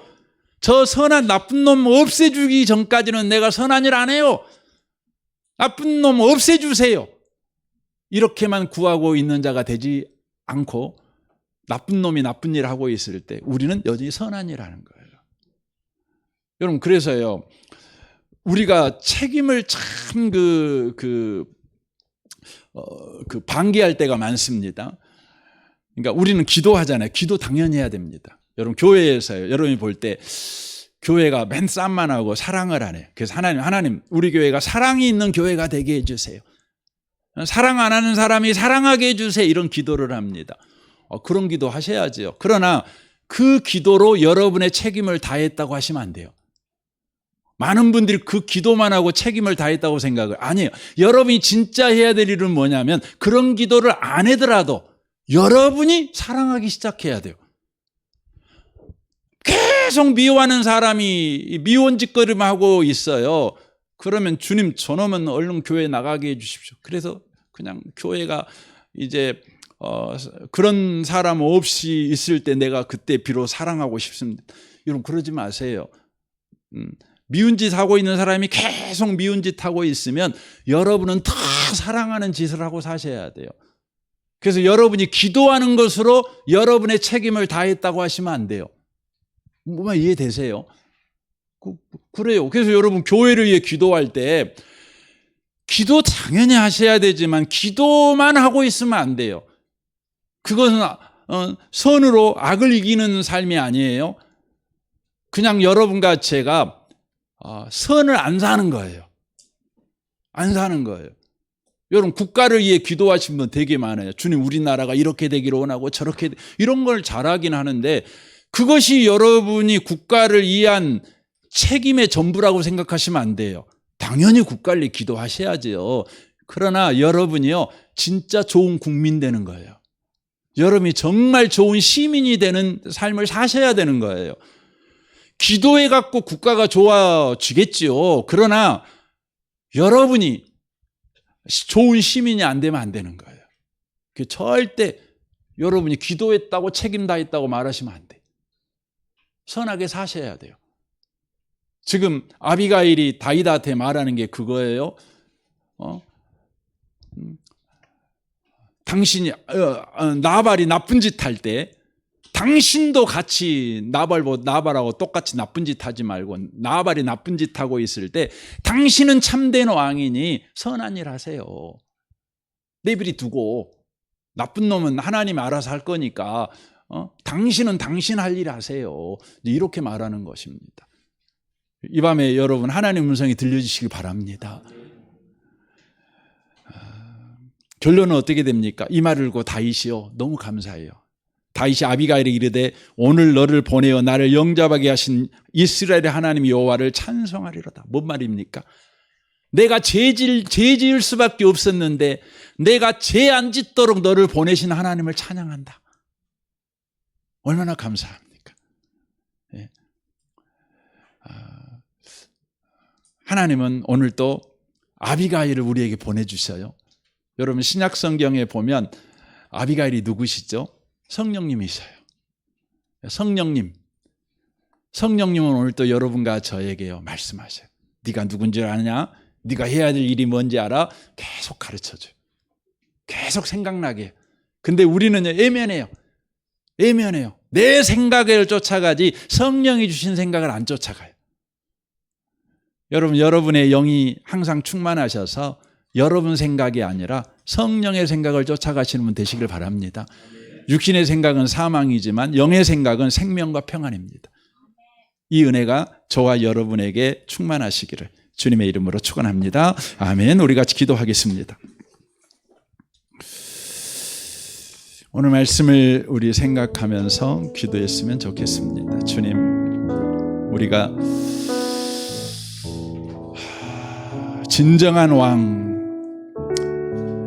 저 선한 나쁜 놈 없애주기 전까지는 내가 선한 일 안 해요. 나쁜 놈 없애주세요. 이렇게만 구하고 있는 자가 되지 않고 나쁜 놈이 나쁜 일을 하고 있을 때 우리는 여전히 선한 일을 하는 거예요. 여러분, 그래서요, 우리가 책임을 참 방기할 때가 많습니다. 그러니까 우리는 기도하잖아요. 기도 당연히 해야 됩니다. 여러분, 교회에서요, 여러분이 볼 때 교회가 맨 쌈만 하고 사랑을 안 해요. 그래서 하나님, 우리 교회가 사랑이 있는 교회가 되게 해주세요. 사랑 안 하는 사람이 사랑하게 해주세요. 이런 기도를 합니다. 그런 기도 하셔야죠. 그러나 그 기도로 여러분의 책임을 다했다고 하시면 안 돼요. 많은 분들이 그 기도만 하고 책임을 다했다고 생각을, 아니에요. 여러분이 진짜 해야 될 일은 뭐냐면 그런 기도를 안 하더라도 여러분이 사랑하기 시작해야 돼요. 계속 미워하는 사람이 미원짓거림하고 있어요. 그러면 주님, 저놈은 얼른 교회 나가게 해 주십시오. 그래서 그냥 교회가 이제 그런 사람 없이 있을 때 내가 그때 비로소 사랑하고 싶습니다. 여러분 그러지 마세요. 미운 짓 하고 있는 사람이 계속 미운 짓 하고 있으면 여러분은 더 사랑하는 짓을 하고 사셔야 돼요. 그래서 여러분이 기도하는 것으로 여러분의 책임을 다했다고 하시면 안 돼요. 뭐만 이해되세요? 그래요. 그래서 여러분 교회를 위해 기도할 때 기도 당연히 하셔야 되지만 기도만 하고 있으면 안 돼요. 그것은 선으로 악을 이기는 삶이 아니에요. 그냥 여러분과 제가 선을 안 사는 거예요. 안 사는 거예요. 여러분 국가를 위해 기도하신 분 되게 많아요. 주님 우리나라가 이렇게 되기를 원하고 저렇게 이런 걸 잘하긴 하는데 그것이 여러분이 국가를 위한 책임의 전부라고 생각하시면 안 돼요. 당연히 국가를 위해 기도하셔야죠. 그러나 여러분이요 진짜 좋은 국민 되는 거예요. 여러분이 정말 좋은 시민이 되는 삶을 사셔야 되는 거예요. 기도해 갖고 국가가 좋아지겠지요. 그러나 여러분이 좋은 시민이 안 되면 안 되는 거예요. 절대 여러분이 기도했다고 책임 다했다고 말하시면 안 돼요. 선하게 사셔야 돼요. 지금 아비가일이 다윗한테 말하는 게 그거예요. 당신이 나발이 나쁜 짓 할 때 당신도 같이 나발하고 똑같이 나쁜 짓 하지 말고 나발이 나쁜 짓 하고 있을 때 당신은 참된 왕이니 선한 일 하세요. 내버려 두고 나쁜 놈은 하나님이 알아서 할 거니까 당신은 당신 할 일 하세요. 이렇게 말하는 것입니다. 이 밤에 여러분 하나님의 음성이 들려주시길 바랍니다. 결론은 어떻게 됩니까? 이 말을 듣고 다윗이요 너무 감사해요. 다윗이 아비가일에게 이르되 오늘 너를 보내어 나를 영접하게 하신 이스라엘의 하나님 여호와를 찬송하리로다. 뭔 말입니까? 내가 죄 지을 수밖에 없었는데 내가 죄 안 짓도록 너를 보내신 하나님을 찬양한다. 얼마나 감사합니까? 예. 하나님은 오늘 또 아비가일을 우리에게 보내주셔요. 여러분 신약 성경에 보면 아비가일이 누구시죠? 성령님이셔요. 성령님은 오늘 또 여러분과 저에게요 말씀하셔요. 네가 누군지 아냐? 네가 해야 될 일이 뭔지 알아? 계속 가르쳐줘요. 계속 생각나게. 근데 우리는요 애매해요. 내 생각을 쫓아가지 성령이 주신 생각을 안 쫓아가요. 여러분의 영이 항상 충만하셔서 여러분 생각이 아니라 성령의 생각을 쫓아가시는 분 되시길 바랍니다. 육신의 생각은 사망이지만 영의 생각은 생명과 평안입니다. 이 은혜가 저와 여러분에게 충만하시기를 주님의 이름으로 축원합니다. 아멘. 우리 같이 기도하겠습니다. 오늘 말씀을 우리 생각하면서 기도했으면 좋겠습니다. 주님, 우리가 진정한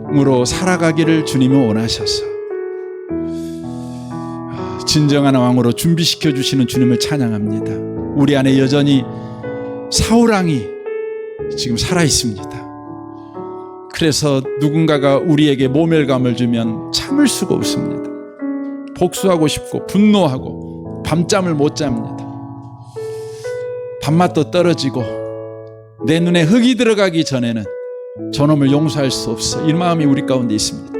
왕으로 살아가기를 주님이 원하셔서 진정한 왕으로 준비시켜 주시는 주님을 찬양합니다. 우리 안에 여전히 사울왕이 지금 살아 있습니다. 그래서 누군가가 우리에게 모멸감을 주면 참을 수가 없습니다. 복수하고 싶고 분노하고 밤잠을 못 잡니다. 밥맛도 떨어지고 내 눈에 흙이 들어가기 전에는 저놈을 용서할 수 없어. 이 마음이 우리 가운데 있습니다.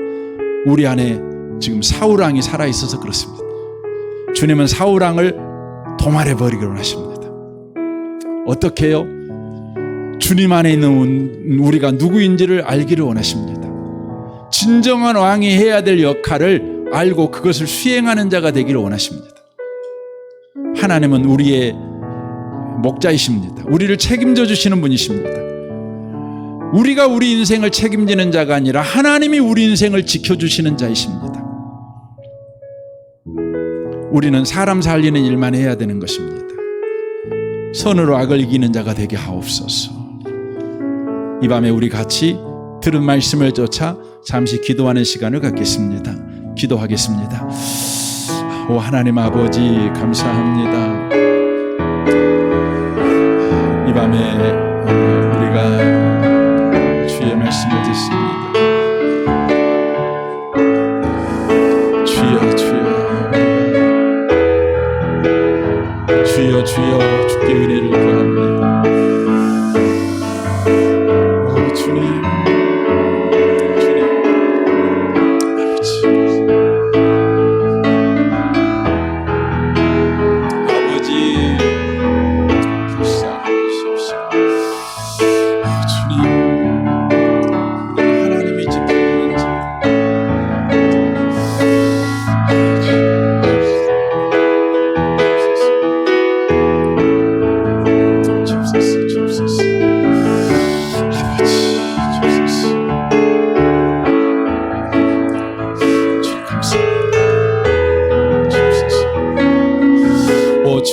우리 안에 지금 사울왕이 살아있어서 그렇습니다. 주님은 사울왕을 도말해버리기로 하십니다. 어떻게 해요? 주님 안에 있는 우리가 누구인지를 알기를 원하십니다. 진정한 왕이 해야 될 역할을 알고 그것을 수행하는 자가 되기를 원하십니다. 하나님은 우리의 목자이십니다. 우리를 책임져 주시는 분이십니다. 우리가 우리 인생을 책임지는 자가 아니라 하나님이 우리 인생을 지켜주시는 자이십니다. 우리는 사람 살리는 일만 해야 되는 것입니다. 선으로 악을 이기는 자가 되게 하옵소서. 이 밤에 우리 같이 들은 말씀을 쫓아 잠시 기도하는 시간을 갖겠습니다. 기도하겠습니다. 오 하나님 아버지 감사합니다. 이 밤에 우리가 주의 말씀을 듣습니다.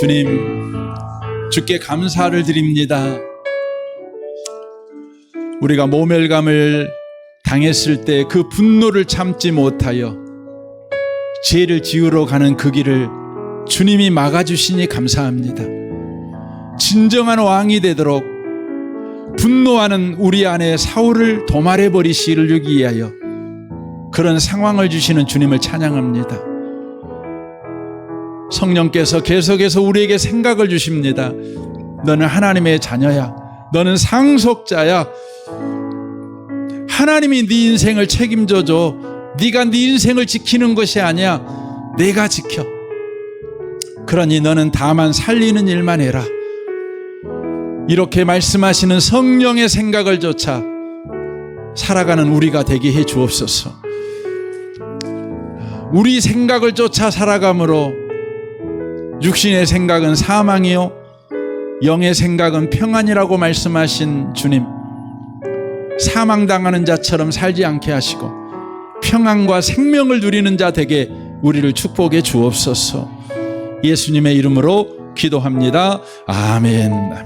주님, 주께 감사를 드립니다. 우리가 모멸감을 당했을 때 그 분노를 참지 못하여 죄를 지으러 가는 그 길을 주님이 막아주시니 감사합니다. 진정한 왕이 되도록 분노하는 우리 안에 사울을 도말해 버리시기 위하여 그런 상황을 주시는 주님을 찬양합니다. 성령께서 계속해서 우리에게 생각을 주십니다. 너는 하나님의 자녀야. 너는 상속자야. 하나님이 네 인생을 책임져줘. 네가 네 인생을 지키는 것이 아니야. 내가 지켜. 그러니 너는 다만 살리는 일만 해라. 이렇게 말씀하시는 성령의 생각을 쫓아 살아가는 우리가 되게 해 주옵소서. 우리 생각을 쫓아 살아감으로 육신의 생각은 사망이요 영의 생각은 평안이라고 말씀하신 주님, 사망당하는 자처럼 살지 않게 하시고 평안과 생명을 누리는 자 되게 우리를 축복해 주옵소서. 예수님의 이름으로 기도합니다. 아멘. 아멘.